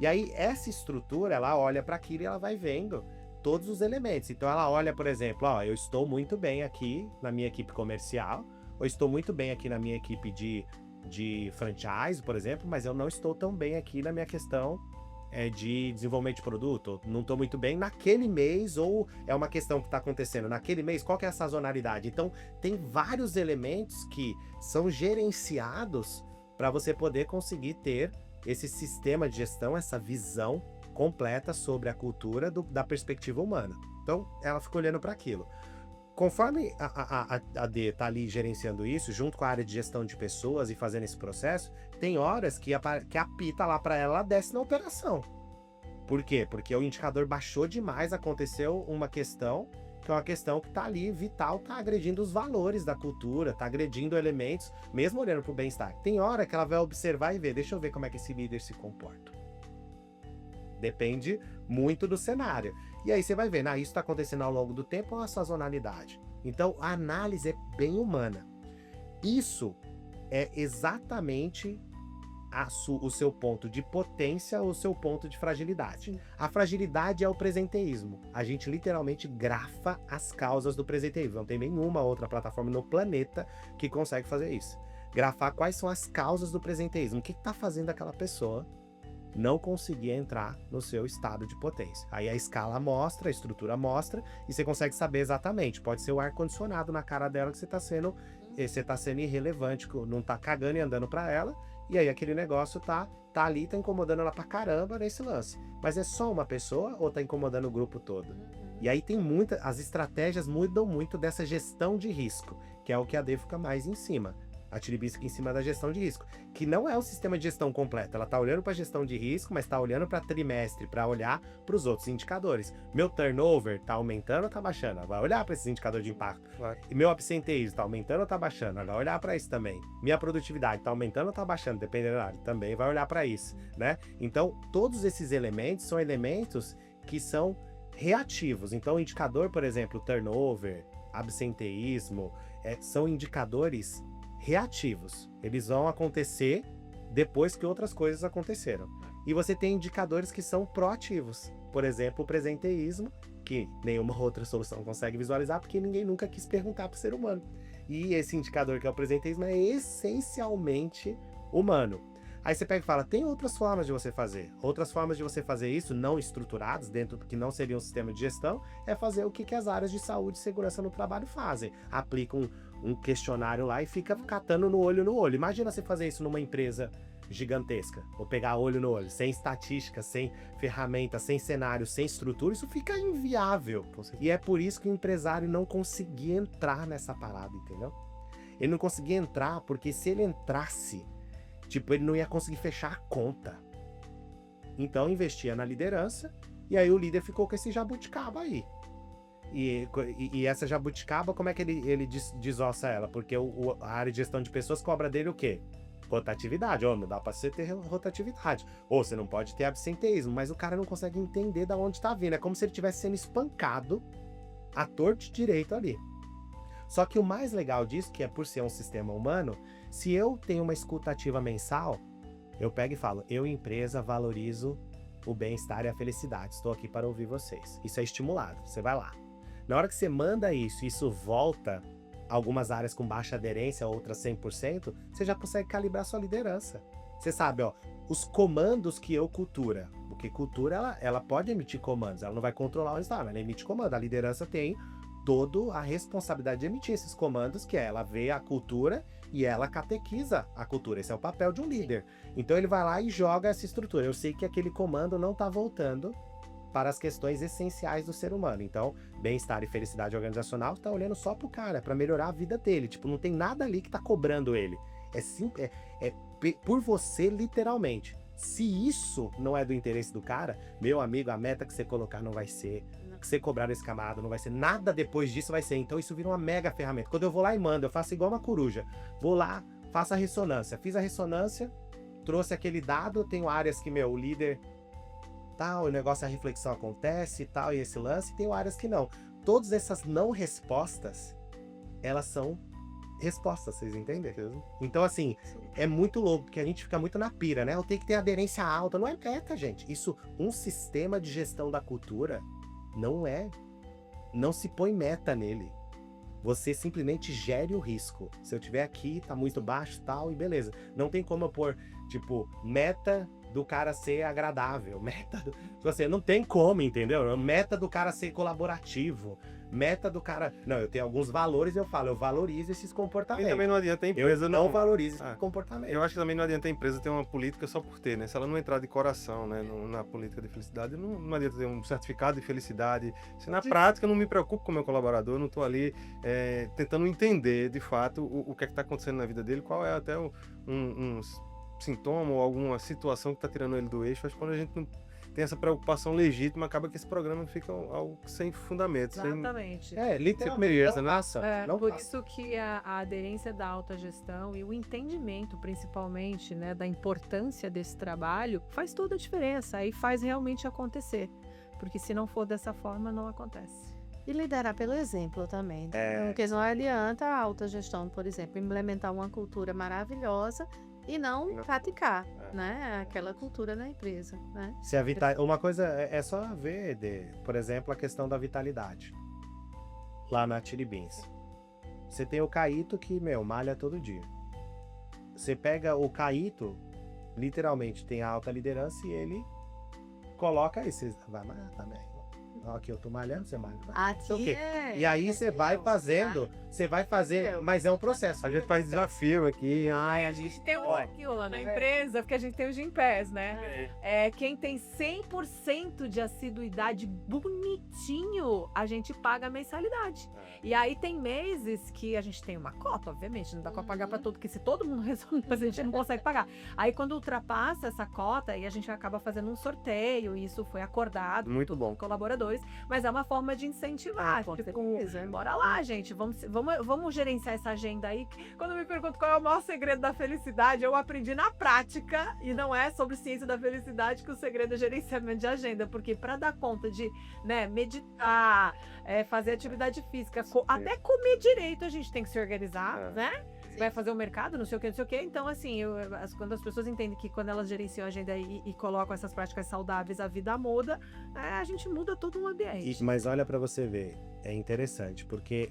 E aí, essa estrutura, ela olha para aquilo e ela vai vendo todos os elementos. Então ela olha, por exemplo, eu estou muito bem aqui na minha equipe comercial, ou estou muito bem aqui na minha equipe de franchise, por exemplo, mas eu não estou tão bem aqui na minha questão de desenvolvimento de produto, não estou muito bem naquele mês, ou é uma questão que está acontecendo naquele mês, qual que é a sazonalidade? Então tem vários elementos que são gerenciados para você poder conseguir ter esse sistema de gestão, essa visão completa sobre a cultura da perspectiva humana. Então, ela fica olhando para aquilo. Conforme a D tá ali gerenciando isso, junto com a área de gestão de pessoas e fazendo esse processo, tem horas que a Pi tá lá para ela desce na operação. Por quê? Porque o indicador baixou demais, aconteceu uma questão, que é uma questão que tá ali vital, tá agredindo os valores da cultura, tá agredindo elementos, mesmo olhando pro bem-estar. Tem hora que ela vai observar e ver, deixa eu ver como é que esse líder se comporta. Depende muito do cenário. E aí você vai ver, isso está acontecendo ao longo do tempo ou a sazonalidade? Então, a análise é bem humana. Isso é exatamente o seu ponto de potência ou o seu ponto de fragilidade. Sim. A fragilidade é o presenteísmo. A gente literalmente grafa as causas do presenteísmo. Não tem nenhuma outra plataforma no planeta que consegue fazer isso. Grafar quais são as causas do presenteísmo. O que está fazendo aquela pessoa não conseguir entrar no seu estado de potência. Aí a escala mostra, a estrutura mostra, e você consegue saber exatamente. Pode ser o ar-condicionado na cara dela que você tá sendo irrelevante, não tá cagando e andando para ela, e aí aquele negócio tá ali, tá incomodando ela pra caramba nesse lance. Mas é só uma pessoa ou tá incomodando o grupo todo? E aí tem as estratégias mudam muito dessa gestão de risco, que é o que a D fica mais em cima. A Tiribis fica em cima da gestão de risco, que não é um sistema de gestão completo. Ela tá olhando para a gestão de risco, mas tá olhando para trimestre, para olhar para os outros indicadores. Meu turnover tá aumentando ou tá baixando? Ela vai olhar para esses indicadores de impacto. Claro. E meu absenteísmo tá aumentando ou tá baixando? Ela vai olhar para isso também. Minha produtividade tá aumentando ou tá baixando? Dependendo da área, também vai olhar para isso, né? Então, todos esses elementos são elementos que são reativos. Então, o indicador, por exemplo, turnover, absenteísmo, são indicadores reativos. Eles vão acontecer depois que outras coisas aconteceram. E você tem indicadores que são proativos. Por exemplo, o presenteísmo, que nenhuma outra solução consegue visualizar, porque ninguém nunca quis perguntar para o ser humano. E esse indicador que é o presenteísmo é essencialmente humano. Aí você pega e fala, tem outras formas de você fazer. Outras formas de você fazer isso, não estruturadas, dentro do que não seria um sistema de gestão, é fazer o que as áreas de saúde e segurança no trabalho fazem. Aplicam um questionário lá e fica catando no olho. Imagina você fazer isso numa empresa gigantesca, ou pegar olho no olho, sem estatística, sem ferramenta, sem cenário, sem estrutura, isso fica inviável. E é por isso que o empresário não conseguia entrar nessa parada, entendeu? Ele não conseguia entrar porque se ele entrasse, ele não ia conseguir fechar a conta. Então investia na liderança, e aí o líder ficou com esse jabuticaba aí. E essa jabuticaba, como é que ele desossa ela? Porque a área de gestão de pessoas cobra dele o quê? Rotatividade. Não dá pra você ter rotatividade. Ou você não pode ter absenteísmo, mas o cara não consegue entender de onde tá vindo. É como se ele estivesse sendo espancado à torto e direito ali. Só que o mais legal disso, que é por ser um sistema humano, se eu tenho uma escutativa mensal, eu pego e falo, eu, empresa, valorizo o bem-estar e a felicidade. Estou aqui para ouvir vocês. Isso é estimulado. Você vai lá. Na hora que você manda isso volta algumas áreas com baixa aderência, outras 100%, você já consegue calibrar sua liderança. Você sabe, os comandos que eu cultura. Porque cultura, ela pode emitir comandos, ela não vai controlar o resultado, ela emite comando. A liderança tem toda a responsabilidade de emitir esses comandos, que ela vê a cultura e ela catequiza a cultura. Esse é o papel de um líder. Então ele vai lá e joga essa estrutura. Eu sei que aquele comando não está voltando para as questões essenciais do ser humano. Então, bem-estar e felicidade organizacional está olhando só pro cara, para melhorar a vida dele. Não tem nada ali que tá cobrando ele. É por você, literalmente. Se isso não é do interesse do cara, meu amigo, a meta que você colocar não vai ser, que você cobrar desse camarada não vai ser, nada depois disso vai ser. Então isso vira uma mega ferramenta. Quando eu vou lá e mando, eu faço igual uma coruja. Vou lá, faço a ressonância. Fiz a ressonância, trouxe aquele dado, tenho áreas que, o líder... o negócio, a reflexão acontece e tal, e esse lance, tem áreas que não. Todas essas não respostas, elas são respostas, vocês entendem? Então, assim, é muito louco, porque a gente fica muito na pira, né? Eu tenho que ter aderência alta, não é meta, gente. Isso, um sistema de gestão da cultura, não se põe meta nele. Você simplesmente gere o risco. Se eu tiver aqui, tá muito baixo, tal, e beleza. Não tem como eu pôr, meta do cara ser agradável, meta do, você não tem como, entendeu? Meta do cara ser colaborativo, meta do cara, não, eu tenho alguns valores, eu valorizo esses E comportamentos. também não adianta a Eu empresa não valorizo Ah, esse comportamento. Eu acho que também não adianta a empresa ter uma política só por ter, né? Se ela não entrar de coração, né, na política de felicidade, não adianta ter um certificado de felicidade. Se na prática eu não me preocupo com o meu colaborador, eu não estou ali tentando entender, de fato, o que é que está acontecendo na vida dele, qual é até um sintoma ou alguma situação que está tirando ele do eixo. Acho que quando a gente não tem essa preocupação legítima, acaba que esse programa fica algo sem fundamento, sem Exatamente. Literalmente, beleza, não né? passa, É, não por passa. isso que a aderência da autogestão e o entendimento, principalmente, né, da importância desse trabalho, faz toda a diferença e faz realmente acontecer. Porque se não for dessa forma, não acontece. E liderar pelo exemplo também. Porque não adianta a autogestão, por exemplo, implementar uma cultura maravilhosa e não praticar, né, aquela cultura na empresa, né? Se a uma coisa é só ver, por exemplo, a questão da vitalidade. Lá na Chili Beans. Você tem o Caíto que, malha todo dia. Você pega o Caíto, literalmente tem a alta liderança e ele coloca aí, você vai malhar também. Aqui eu tô malhando, você malha. Aqui o quê? é... E aí você vai fazendo, mas é um processo. A gente faz desafio aqui. A gente tem aquilo lá na empresa, porque a gente tem os Gympass, né? Quem tem 100% de assiduidade bonitinho, a gente paga a mensalidade. E aí tem meses que a gente tem uma cota, obviamente, não dá pra pagar pra todo, porque se todo mundo resolve fazer, a gente não consegue pagar. Aí quando ultrapassa essa cota, aí a gente acaba fazendo um sorteio, e isso foi acordado Muito com bom. os colaboradores, mas é uma forma de incentivar. Com Tipo, certeza. bora lá, gente, vamos gerenciar essa agenda aí. Quando me perguntam qual é o maior segredo da felicidade, eu aprendi na prática, e não é sobre ciência da felicidade que o segredo é gerenciamento de agenda, porque para dar conta de, né, meditar, fazer atividade física, até comer direito a gente tem que se organizar, né? Vai fazer o mercado, não sei o que. Então, assim, quando as pessoas entendem que quando elas gerenciam a agenda e colocam essas práticas saudáveis, a vida muda, a gente muda todo o ambiente. Mas olha pra você ver, é interessante, porque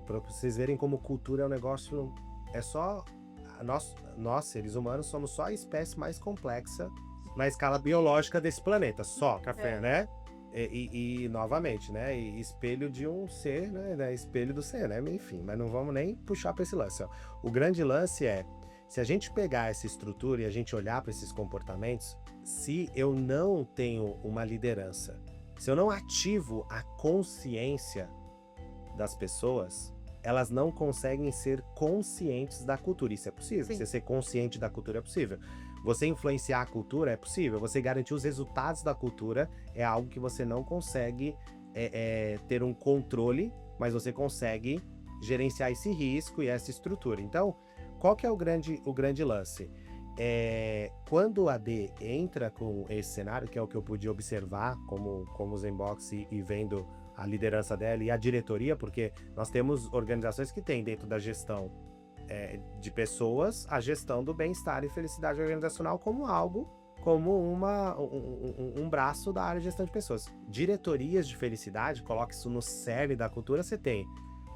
pra vocês verem como cultura é um negócio, é só, nós seres humanos somos só a espécie mais complexa na escala biológica desse planeta, só, café, né? E novamente, né? Espelho de um ser, né? Espelho do ser, né? Enfim, mas não vamos nem puxar para esse lance. Ó. O grande lance é, se a gente pegar essa estrutura e a gente olhar para esses comportamentos, se eu não tenho uma liderança, se eu não ativo a consciência das pessoas, elas não conseguem ser conscientes da cultura. Isso é possível. Sim. Você ser consciente da cultura é possível. Você influenciar a cultura é possível. Você garantir os resultados da cultura é algo que você não consegue ter um controle, mas você consegue gerenciar esse risco e essa estrutura. Então, qual que é o grande lance? Quando o AD entra com esse cenário, que é o que eu pude observar como Zenbox e vendo a liderança dela e a diretoria, porque nós temos organizações que têm dentro da gestão de pessoas, a gestão do bem-estar e felicidade organizacional como um braço da área de gestão de pessoas. Diretorias de felicidade, coloca isso no cerne da cultura, você tem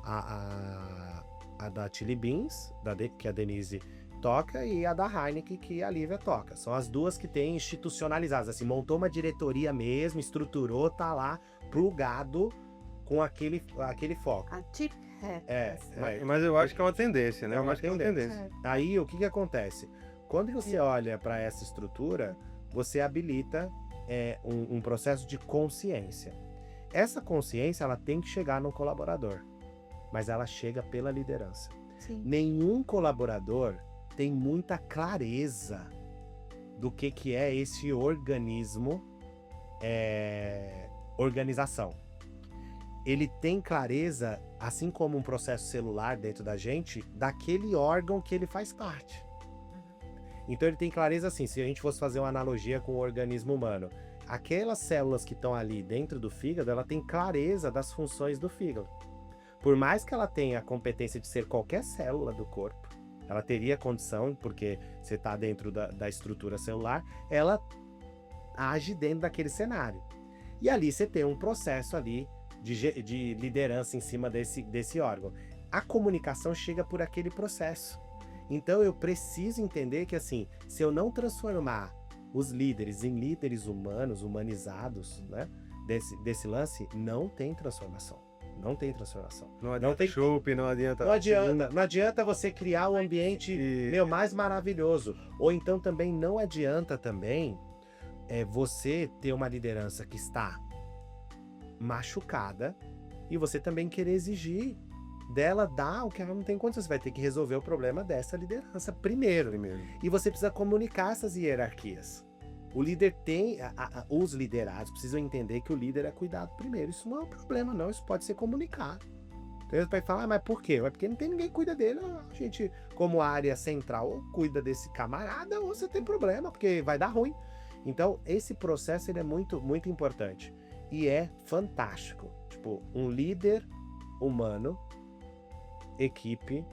a da Chili Beans, que a Denise toca, e a da Heineken, que a Lívia toca. São as duas que têm institucionalizadas, assim, montou uma diretoria mesmo, estruturou, tá lá, plugado com aquele foco. A tip Mas eu acho que é uma tendência, né? É Eu uma acho que é uma tendência. Aí, o que acontece? Quando você olha para essa estrutura, você habilita um processo de consciência. Essa consciência, ela tem que chegar no colaborador, mas ela chega pela liderança. Sim. Nenhum colaborador tem muita clareza do que é esse organismo, organização. Ele tem clareza, assim como um processo celular dentro da gente, daquele órgão que ele faz parte. Então ele tem clareza assim, se a gente fosse fazer uma analogia com o organismo humano, aquelas células que estão ali dentro do fígado, ela tem clareza das funções do fígado. Por mais que ela tenha a competência de ser qualquer célula do corpo, ela teria condição, porque você está dentro da estrutura celular, ela age dentro daquele cenário. E ali você tem um processo ali de liderança em cima desse órgão. A comunicação chega por aquele processo. Então eu preciso entender que assim, se eu não transformar os líderes em líderes humanos, humanizados, né? Desse lance, não tem transformação. Não tem transformação. Não adianta tem chopp, não adianta... Não adianta você criar um ambiente mais maravilhoso. Ou então também não adianta também você ter uma liderança que está machucada e você também querer exigir dela dar o que ela não tem condição. Você vai ter que resolver o problema dessa liderança primeiro. E você precisa comunicar essas hierarquias. O líder tem... os liderados precisam entender que o líder é cuidado primeiro. Isso não é um problema, não. Isso pode ser comunicado. Então você vai falar, mas por quê? É porque não tem ninguém que cuida dele. A gente, como área central, ou cuida desse camarada, ou você tem problema, porque vai dar ruim. Então, esse processo ele é muito, muito importante. E é fantástico. Tipo, um líder humano, equipe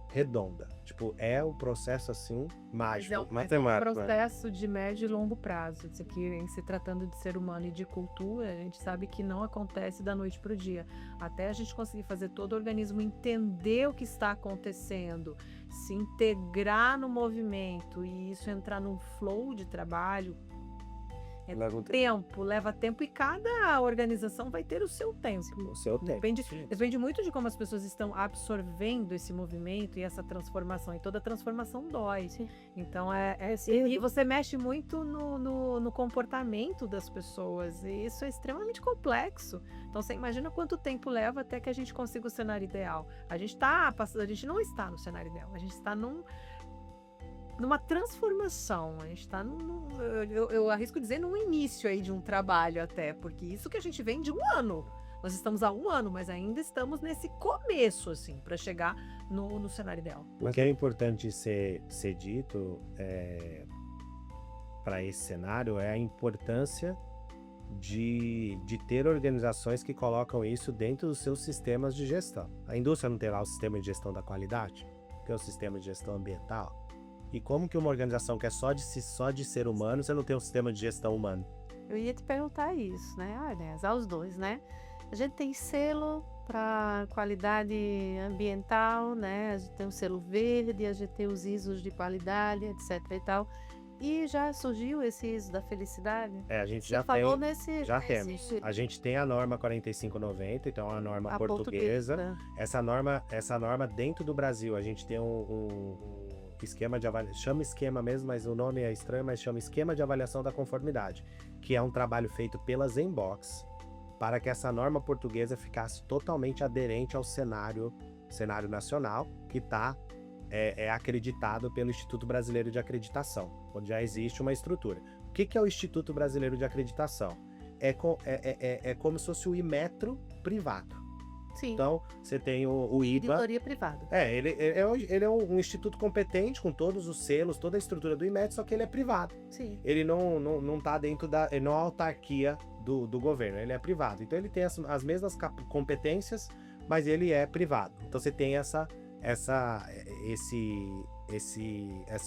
redonda. Tipo, é um processo assim mágico. Mas é um processo de médio e longo prazo. Isso aqui, em se tratando de ser humano e de cultura, a gente sabe que não acontece da noite para o dia. Até a gente conseguir fazer todo o organismo entender o que está acontecendo, se integrar no movimento e isso entrar num flow de trabalho, leva tempo e cada organização vai ter o seu tempo. O seu tempo. Depende muito de como as pessoas estão absorvendo esse movimento e essa transformação. E toda transformação dói. Sim. Então, e você mexe muito no comportamento das pessoas. E isso é extremamente complexo. Então, você imagina quanto tempo leva até que a gente consiga o cenário ideal. A gente não está no cenário ideal. A gente está numa transformação, a gente está eu arrisco dizer num início aí de um trabalho até, porque isso que a gente vem de um ano, nós estamos há um ano, mas ainda estamos nesse começo assim, para chegar no cenário ideal. O que é importante ser dito para esse cenário é a importância de ter organizações que colocam isso dentro dos seus sistemas de gestão. A indústria não tem lá o sistema de gestão da qualidade, que é o sistema de gestão ambiental. E como que uma organização que é só de ser humano, você não tem um sistema de gestão humano? Eu ia te perguntar isso, né? Aliás, aos dois, né? A gente tem selo para qualidade ambiental, né? A gente tem um selo verde, a gente tem os ISOs de qualidade, etc e tal. E já surgiu esse ISO da felicidade? A gente já falou tem. Já temos. A gente tem a norma 4590, então é uma norma portuguesa. Essa norma dentro do Brasil, a gente tem um esquema de avaliação, chama esquema mesmo, mas o nome é estranho, mas chama esquema de avaliação da conformidade, que é um trabalho feito pela Zenbox para que essa norma portuguesa ficasse totalmente aderente ao cenário nacional, que está acreditado pelo Instituto Brasileiro de Acreditação, onde já existe uma estrutura. O que é o Instituto Brasileiro de Acreditação? É como se fosse o Inmetro privado. Sim. Então, você tem o IBA. Auditoria privada. Ele é um instituto competente com todos os selos, toda a estrutura do IMET, só que ele é privado. Sim. Ele não tá dentro ele não é autarquia do governo, ele é privado. Então ele tem as mesmas competências, mas ele é privado. Então você tem essa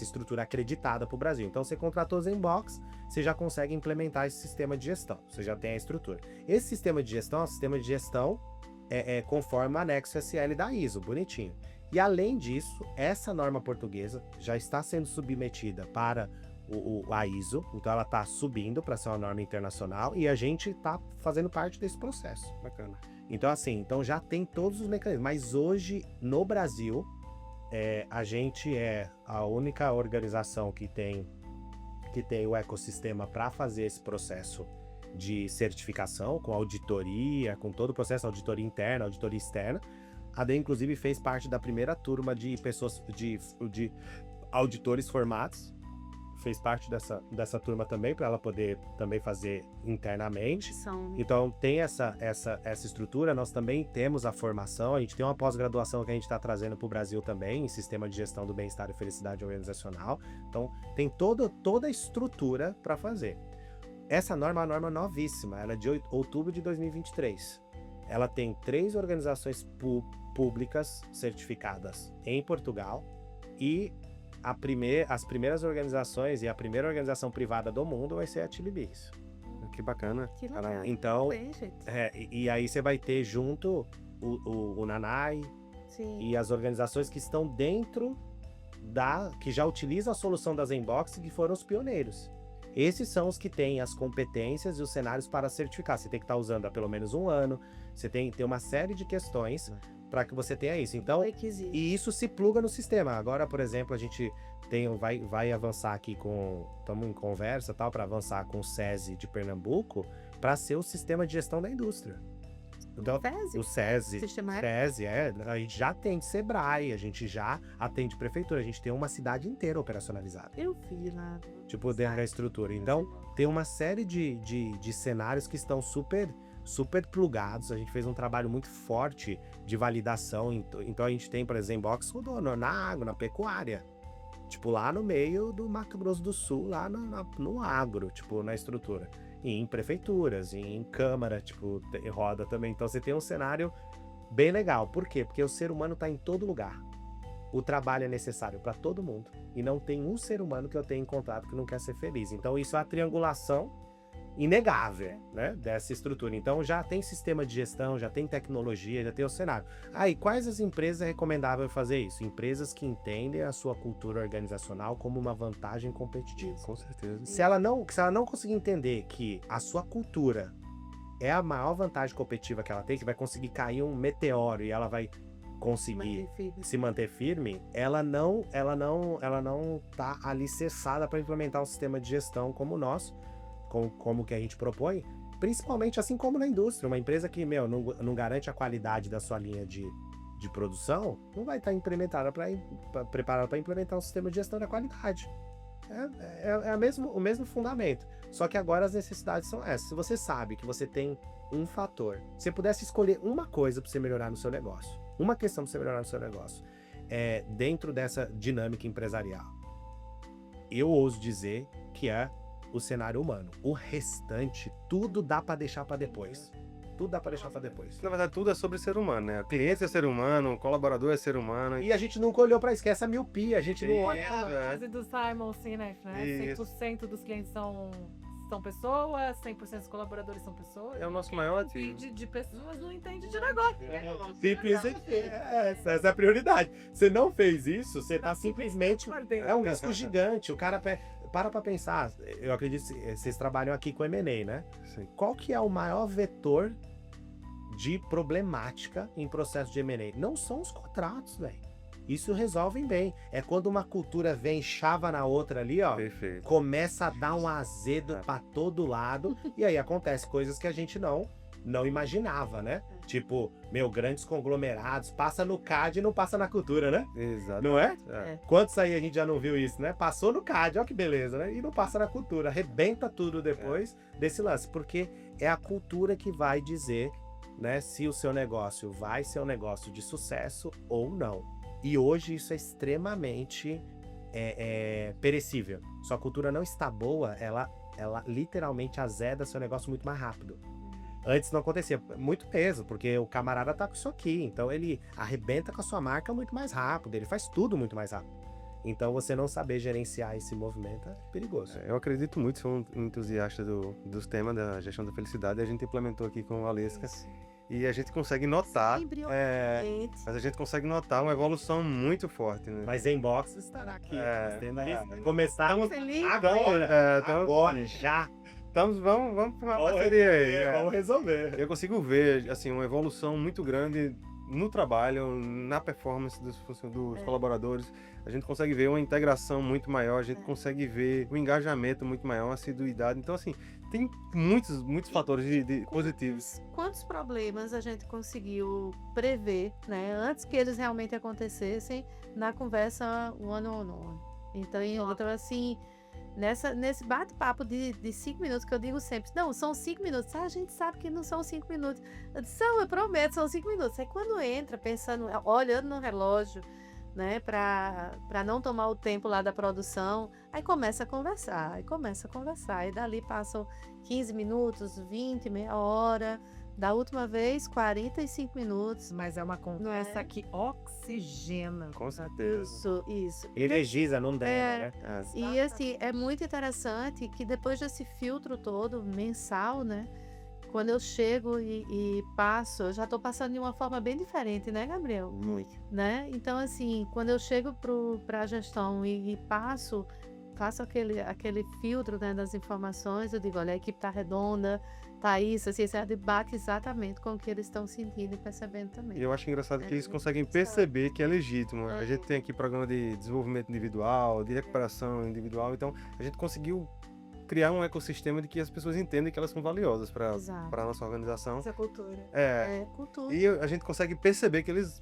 estrutura acreditada para o Brasil. Então você contratou o Zenbox, você já consegue implementar esse sistema de gestão. Você já tem a estrutura. Esse sistema de gestão é um sistema de gestão conforme o anexo SL da ISO, bonitinho. E além disso, essa norma portuguesa já está sendo submetida para a ISO, então ela está subindo para ser uma norma internacional e a gente está fazendo parte desse processo. Bacana. Então então já tem todos os mecanismos, mas hoje no Brasil a gente é a única organização que tem o ecossistema para fazer esse processo de certificação, com auditoria, com todo o processo, auditoria interna, auditoria externa. A DE, inclusive, fez parte da primeira turma de pessoas, de auditores formados. Fez parte dessa turma também, para ela poder também fazer internamente. Então, tem essa estrutura. Nós também temos a formação, a gente tem uma pós-graduação que a gente está trazendo para o Brasil também, em sistema de gestão do bem-estar e felicidade organizacional. Então, tem toda a estrutura para fazer. Essa norma é uma norma novíssima, ela é de outubro de 2023. Ela tem 3 organizações públicas certificadas em Portugal e as primeiras organizações e a primeira organização privada do mundo vai ser a Chili Beans. Que bacana. Que legal. Então, bem, gente. E aí você vai ter junto o NANAI. Sim. E as organizações que estão dentro que já utilizam a solução da Zenbox, que foram os pioneiros. Esses são os que têm as competências e os cenários para certificar. Você tem que estar usando há pelo menos 1 ano, você tem que ter uma série de questões para que você tenha isso. Então, Requisito. e isso se pluga no sistema. Agora, por exemplo, a gente vai avançar aqui estamos em conversa tal, para avançar com o SESI de Pernambuco, para ser o sistema de gestão da indústria. Então, SESI? o SESI, Sistema SESI, a gente já atende Sebrae, a gente já atende prefeitura, a gente tem uma cidade inteira operacionalizada, Eu vi lá. tipo, dentro da estrutura. Então, tem uma série de cenários que estão super plugados. A gente fez um trabalho muito forte de validação. Então, a gente tem, por exemplo, Box rodou na água, na pecuária. Tipo, lá no meio do Mato Grosso do Sul, lá no agro, tipo, na estrutura. E em prefeituras, e em câmara, tipo, roda também. Então, você tem um cenário bem legal. Por quê? Porque o ser humano está em todo lugar. O trabalho é necessário para todo mundo. E não tem um ser humano que eu tenha encontrado que não quer ser feliz. Então, isso é a triangulação inegável, né, dessa estrutura. Então, já tem sistema de gestão, já tem tecnologia, já tem o cenário. Aí, quais as empresas é recomendável fazer isso? Empresas que entendem a sua cultura organizacional como uma vantagem competitiva. Com certeza. Se ela não conseguir entender que a sua cultura é a maior vantagem competitiva que ela tem, que vai conseguir cair um meteoro e ela vai conseguir se manter firme, ela não tá alicerçada para implementar um sistema de gestão como o nosso, como que a gente propõe, principalmente assim como na indústria. Uma empresa que, não garante a qualidade da sua linha de produção, não vai estar preparada para implementar um sistema de gestão da qualidade. O mesmo fundamento. Só que agora as necessidades são essas. Se você sabe que você tem um fator, se você pudesse escolher uma coisa para você melhorar no seu negócio, uma questão para você melhorar no seu negócio, dentro dessa dinâmica empresarial, eu ouso dizer que é o cenário humano. O restante, tudo dá para deixar para depois. Tudo dá para deixar para depois. Na verdade, tudo é sobre ser humano, né? O cliente é ser humano, o colaborador é ser humano. E a gente nunca olhou para isso, essa miopia. A gente não A frase do Simon Sinek, né? Isso. 100% dos clientes são pessoas, 100% dos colaboradores são pessoas. É o nosso maior ativo. Entende de pessoas, não entende de negócio. Simples essa é a prioridade. Você não fez isso, você tá simplesmente... É um risco gigante. O cara para pensar. Eu acredito que vocês trabalham aqui com M&A, né? Sim. Qual que é o maior vetor de problemática em processo de M&A? Não são os contratos, velho. Isso resolvem bem. É quando uma cultura vem, chava na outra ali, ó. Perfeito. Começa a dar um azedo pra todo lado. E aí acontece coisas que a gente não imaginava, né? Tipo, grandes conglomerados, passa no CAD e não passa na cultura, né? Exato. Não é? É. Quantos aí a gente já não viu isso, né? Passou no CAD, ó que beleza, né? E não passa na cultura. Arrebenta tudo depois desse lance. Porque é a cultura que vai dizer, né, se o seu negócio vai ser um negócio de sucesso ou não. E hoje isso é extremamente perecível. Sua cultura não está boa, ela literalmente azeda seu negócio muito mais rápido. Antes não acontecia, muito mesmo, porque o camarada tá com isso aqui, então ele arrebenta com a sua marca muito mais rápido, ele faz tudo muito mais rápido. Então você não saber gerenciar esse movimento é perigoso. Eu acredito muito, sou um entusiasta dos temas da gestão da felicidade. A gente implementou aqui com a Valesca e a gente consegue notar, mas a gente consegue notar uma evolução muito forte, né? Mas em box estará aqui. Começamos Começamos Feliz. agora, já. Vamos para uma parceria aí. Vamos resolver. Eu consigo ver assim, uma evolução muito grande no trabalho, na performance dos colaboradores. A gente consegue ver uma integração muito maior, a gente consegue ver o engajamento muito maior, a assiduidade. Então, assim, tem muitos fatores positivos. Quantos problemas a gente conseguiu prever, né, antes que eles realmente acontecessem na conversa one-on-one. Então, assim, nesse bate-papo de 5 minutos, que eu digo sempre, não, são 5 minutos. A gente sabe que não são 5 minutos. Eu prometo, são 5 minutos. Aí quando entra, pensando, olhando no relógio, né, para não tomar o tempo lá da produção, aí começa a conversar, e dali passam 15 minutos, 20, meia hora, da última vez 45 minutos. Mas é uma conversa que oxigena. Com certeza. Isso. Energiza, não deve, né? E assim, é muito interessante que depois desse filtro todo mensal, né, quando eu chego e passo, eu já estou passando de uma forma bem diferente, né, Gabriel? Muito. Né? Então, assim, quando eu chego para a gestão e faço aquele filtro, né, das informações, eu digo, olha, a equipe está redonda, tá isso, assim, esse debate exatamente com o que eles estão sentindo e percebendo também. E eu acho engraçado que É, eles conseguem perceber que é legítimo. A É. gente tem aqui programa de desenvolvimento individual, de recuperação individual, então a gente conseguiu criar um ecossistema de que as pessoas entendem que elas são valiosas para Exato. a nossa organização. Essa cultura. É, Cultura. e a gente consegue perceber que eles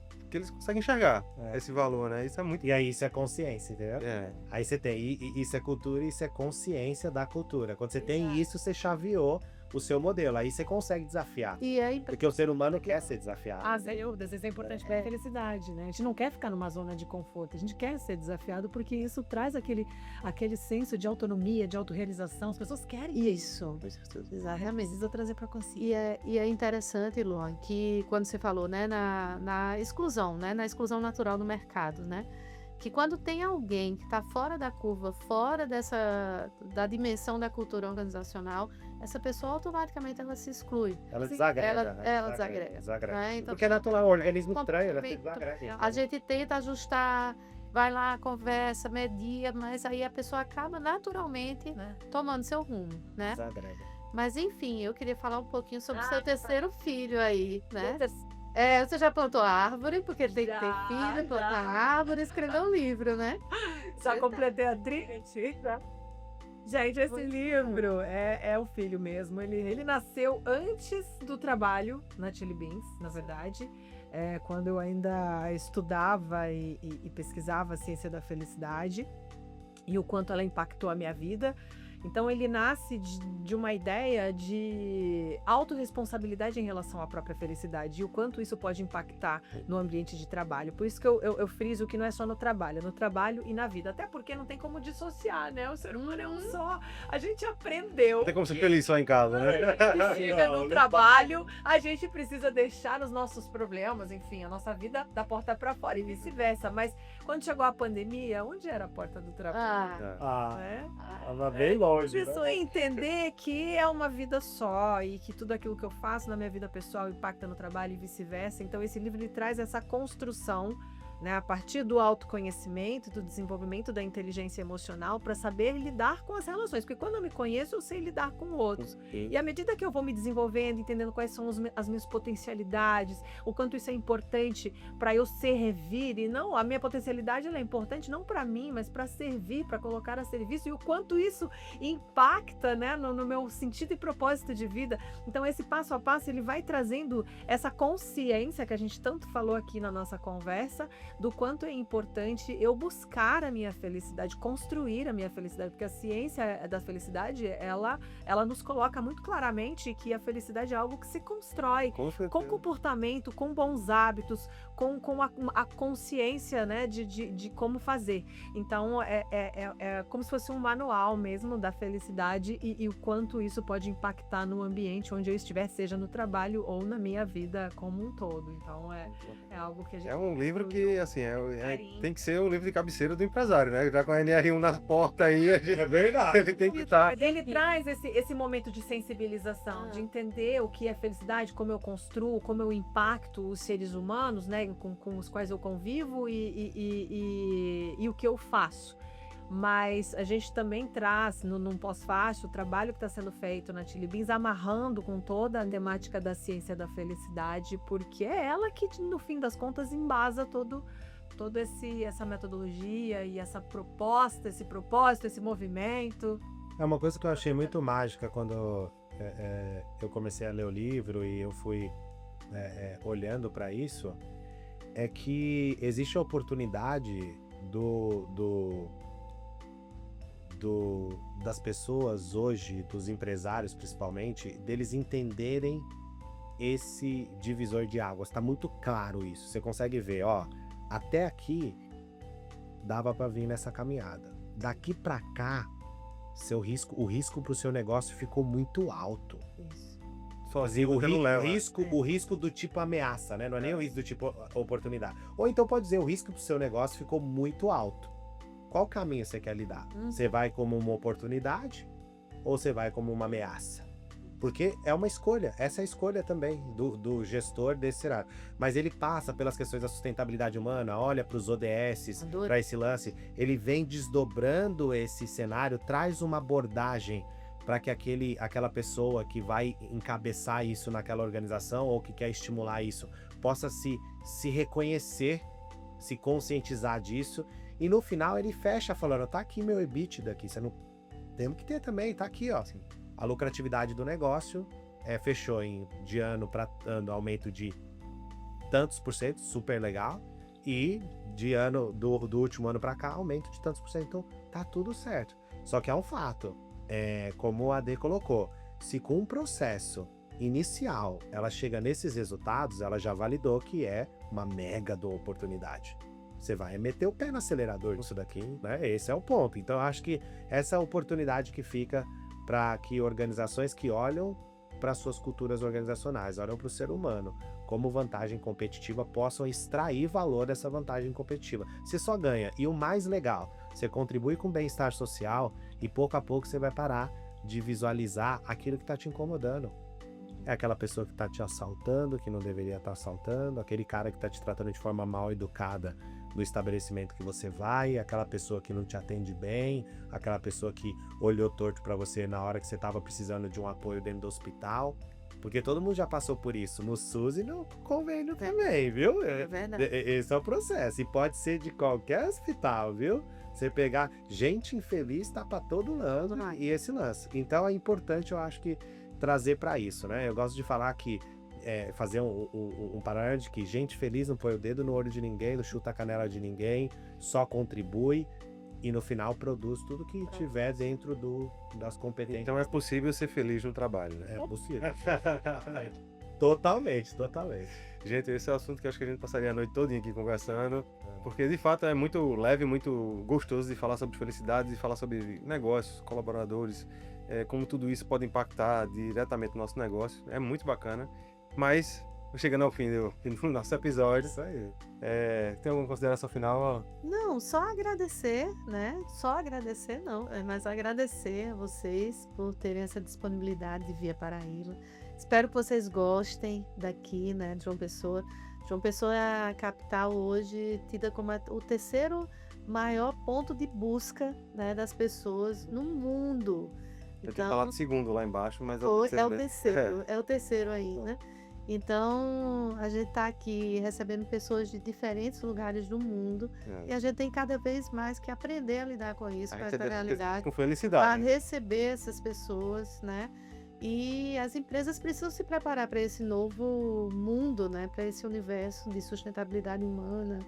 conseguem enxergar É. esse valor, né? Isso é muito... E aí isso é consciência, entendeu? É, Aí você tem, e isso é cultura e isso é consciência da cultura. Quando você tem Exato. isso, você chaveou o seu modelo. Aí você consegue desafiar. E aí, Porque o ser humano quer ser desafiado. Às vezes é importante para a felicidade, né? A gente não quer ficar numa zona de conforto, a gente quer ser desafiado porque isso traz aquele senso de autonomia, de autorrealização. As pessoas querem isso, exatamente. Precisa trazer para consciência. E é interessante, Luan, que quando você falou, né, na exclusão, né, na exclusão natural do mercado, né, que quando tem alguém que está fora da curva, fora da dimensão da cultura organizacional, essa pessoa automaticamente ela se exclui. Ela Sim, desagrega. ela desagrega. Né? Então, Porque é natural, o organismo estranho, ela complemento. desagrega. a gente tenta ajustar, vai lá, conversa, media, mas aí a pessoa acaba naturalmente Né? tomando seu rumo, né? Desagrega. Mas enfim, eu queria falar um pouquinho sobre o Ah, seu tá. terceiro filho aí, né? Outras- Você já plantou árvore, porque tem que ter Já, filho, plantar já. árvore, escrever um livro, né? Já completei a tríade. Gente, esse livro é o filho mesmo. Ele nasceu antes do trabalho na Chili Beans, na verdade. Quando eu ainda estudava e pesquisava a ciência da felicidade e o quanto ela impactou a minha vida. Então ele nasce de uma ideia de autorresponsabilidade em relação à própria felicidade e o quanto isso pode impactar no ambiente de trabalho. Por isso que eu friso que não é só no trabalho e na vida. Até porque não tem como dissociar, né? O ser humano é um só. A gente aprendeu. não tem como ser feliz só em casa, né? Que chega no trabalho, a gente precisa deixar os nossos problemas, enfim, a nossa vida da porta para fora e vice-versa. Mas quando chegou a pandemia, onde era a porta do trabalho? Ah, Né? tava bem longe. Preciso entender que é uma vida só e que tudo aquilo que eu faço na minha vida pessoal impacta no trabalho e vice-versa. Então esse livro ele traz essa construção, né, a partir do autoconhecimento, do desenvolvimento da inteligência emocional para saber lidar com as relações. Porque quando eu me conheço, eu sei lidar com outros. E à medida que eu vou me desenvolvendo, entendendo quais são as minhas potencialidades, o quanto isso é importante para eu servir, e não, a minha potencialidade ela é importante não para mim, mas para servir, para colocar a serviço, e o quanto isso impacta, né, no meu sentido e propósito de vida. Então esse passo a passo ele vai trazendo essa consciência que a gente tanto falou aqui na nossa conversa, do quanto é importante eu buscar a minha felicidade, construir a minha felicidade, porque a ciência da felicidade, ela nos coloca muito claramente que a felicidade é algo que se constrói com comportamento, com bons hábitos, com a consciência, né, de como fazer. Então, é como se fosse um manual mesmo da felicidade e o quanto isso pode impactar no ambiente onde eu estiver, seja no trabalho ou na minha vida como um todo. Então, é algo que a gente... É um livro que, assim, carinho. tem que ser o livro de cabeceira do empresário, né? Já com a NR1 na porta aí, é verdade. Ele tem que estar. Ele traz esse momento de sensibilização, de entender o que é felicidade, como eu construo, como eu impacto os seres humanos, né, com os quais eu convivo e o que eu faço. Mas a gente também traz, num pós-fácil, o trabalho que está sendo feito na Chili Beans, amarrando com toda a temática da ciência da felicidade, porque é ela que, no fim das contas, embasa todo essa metodologia e essa proposta, esse propósito, esse movimento. É uma coisa que eu achei muito mágica quando eu comecei a ler o livro e eu fui olhando para isso, é que existe a oportunidade das pessoas hoje, dos empresários principalmente, deles entenderem esse divisor de águas. Tá muito claro isso. Você consegue ver, ó, até aqui dava para vir nessa caminhada. Daqui para cá, o risco pro seu negócio ficou muito alto. Sozinho, O você não leva. risco do tipo ameaça, né? Não é nem o risco do tipo oportunidade. Ou então pode dizer, o risco pro seu negócio ficou muito alto. Qual caminho você quer lidar? Você vai como uma oportunidade ou você vai como uma ameaça? Porque é uma escolha, essa é a escolha também do gestor desse cenário. Mas ele passa pelas questões da sustentabilidade humana, olha para os ODS, Adoro. para esse lance, ele vem desdobrando esse cenário, traz uma abordagem para que aquela pessoa que vai encabeçar isso naquela organização ou que quer estimular isso, possa se reconhecer, se conscientizar disso, e no final ele fecha falando, tá aqui meu EBITDA aqui, você não... Temos que ter também, tá aqui, ó. A lucratividade do negócio fechou de ano para ano aumento de tantos por cento, super legal, e de ano do último ano para cá aumento de tantos por cento, então tá tudo certo. Só que é um fato, como a AD colocou, se com um processo inicial ela chega nesses resultados, ela já validou que é uma mega de oportunidade. Você vai meter o pé no acelerador nisso daqui, né? Esse é o ponto. Então eu acho que essa é a oportunidade que fica para que organizações que olham para suas culturas organizacionais, olham para o ser humano como vantagem competitiva, possam extrair valor dessa vantagem competitiva. Você só ganha. E o mais legal, você contribui com o bem-estar social e pouco a pouco você vai parar de visualizar aquilo que está te incomodando. É aquela pessoa que está te assaltando, que não deveria estar assaltando, aquele cara que está te tratando de forma mal educada no estabelecimento que você vai, aquela pessoa que não te atende bem, aquela pessoa que olhou torto para você na hora que você estava precisando de um apoio dentro do hospital, porque todo mundo já passou por isso no SUS e no convênio também, viu? É verdade. Esse é o processo, e pode ser de qualquer hospital, viu? Você pegar gente infeliz, tá para todo lado, e esse lance. Então é importante, eu acho que, trazer para isso, né? Eu gosto de falar que fazer um paralelo de que gente feliz não põe o dedo no olho de ninguém, não chuta a canela de ninguém, só contribui e no final produz tudo que tiver dentro das competências. Então é possível ser feliz no trabalho, né? É possível. Totalmente. Gente, esse é o assunto que eu acho que a gente passaria a noite toda aqui conversando, porque de fato é muito leve, muito gostoso de falar sobre felicidade, de falar sobre negócios, colaboradores, como tudo isso pode impactar diretamente no nosso negócio. É muito bacana. Mas, chegando ao fim do nosso episódio, Isso aí. tem alguma consideração final? Não, só agradecer, né? Só agradecer não, mas agradecer a vocês por terem essa disponibilidade de vir a Paraíba. Espero que vocês gostem daqui, né, de João Pessoa. João Pessoa é a capital hoje tida como o terceiro maior ponto de busca, né, das pessoas no mundo. Eu tinha falado segundo lá embaixo, mas é o terceiro aí, né? Então, a gente está aqui recebendo pessoas de diferentes lugares do mundo e a gente tem cada vez mais que aprender a lidar com isso, com essa realidade, com felicidade, para receber essas pessoas, né? E as empresas precisam se preparar para esse novo mundo, né? Para esse universo de sustentabilidade humana,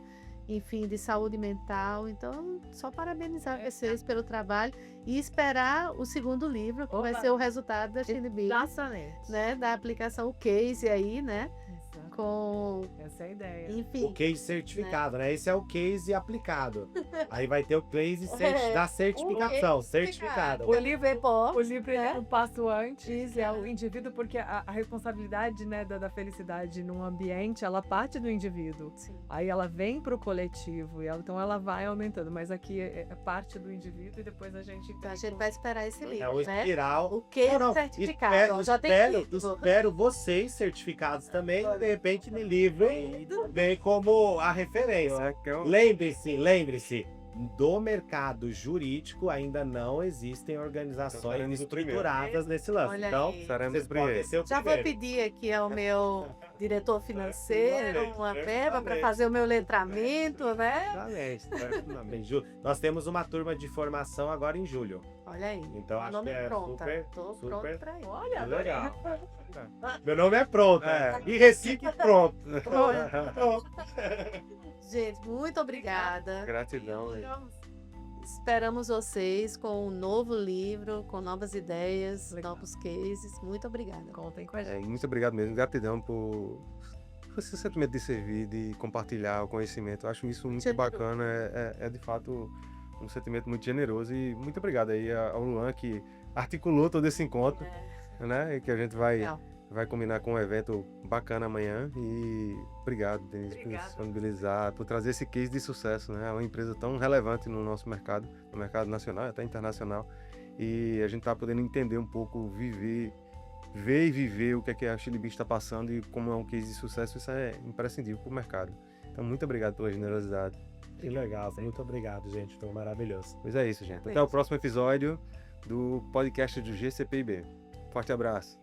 enfim, de saúde mental. Então, só parabenizar vocês pelo trabalho e esperar o segundo livro, que vai ser o resultado da Xinibin, Exatamente. né? Da aplicação, o case aí, né? Com... Essa é a ideia. Enfim. O case certificado, né? Esse é o case aplicado. Aí vai ter o case da certificação, certificado. O livro é né? um passo antes, é o indivíduo, porque a responsabilidade, né, da felicidade num ambiente, ela parte do indivíduo. Sim. Aí ela vem para o coletivo, então ela vai aumentando, mas aqui é parte do indivíduo e depois a gente... Então, a gente vai esperar esse livro, É o né? espiral. O case certificado. Espero, ó, já tem livro. espero vocês certificados também, de repente, no livro, bem como a referência. Lembre-se, do mercado jurídico ainda não existem organizações estruturadas nesse lance. Olha Então, aí. vocês podem ser o Já vou primeiro. pedir aqui ao meu diretor financeiro uma verba para fazer o meu letramento, né? Exatamente. Nós temos uma turma de formação agora em julho. Olha aí. Então, Meu acho nome que é é pronta. Tô super pronto para ir. Olha, legal. Meu nome é pronto. E Recife pronto. Gente, muito obrigada. Gratidão. Esperamos vocês com um novo livro, com novas ideias, novos cases. Muito obrigada. Contem com a gente. Muito obrigado mesmo. Gratidão por esse sentimento de servir, de compartilhar o conhecimento. Eu acho isso muito Generoso. bacana. É de fato um sentimento muito generoso. E muito obrigado aí ao Luan, que articulou todo esse encontro, né? E que a gente vai combinar com um evento bacana amanhã. E obrigado, Denise, por disponibilizar, por trazer esse case de sucesso, né? É uma empresa tão relevante no nosso mercado, no mercado nacional e até internacional. E a gente está podendo entender um pouco, viver ver e viver o que é que a Chili Beans está passando e como é um case de sucesso, isso é imprescindível para o mercado. Então, muito obrigado pela generosidade. Que legal, muito obrigado, gente. Foi maravilhoso. Pois é isso, gente. Até o próximo episódio do podcast do GCPIB. Forte abraço.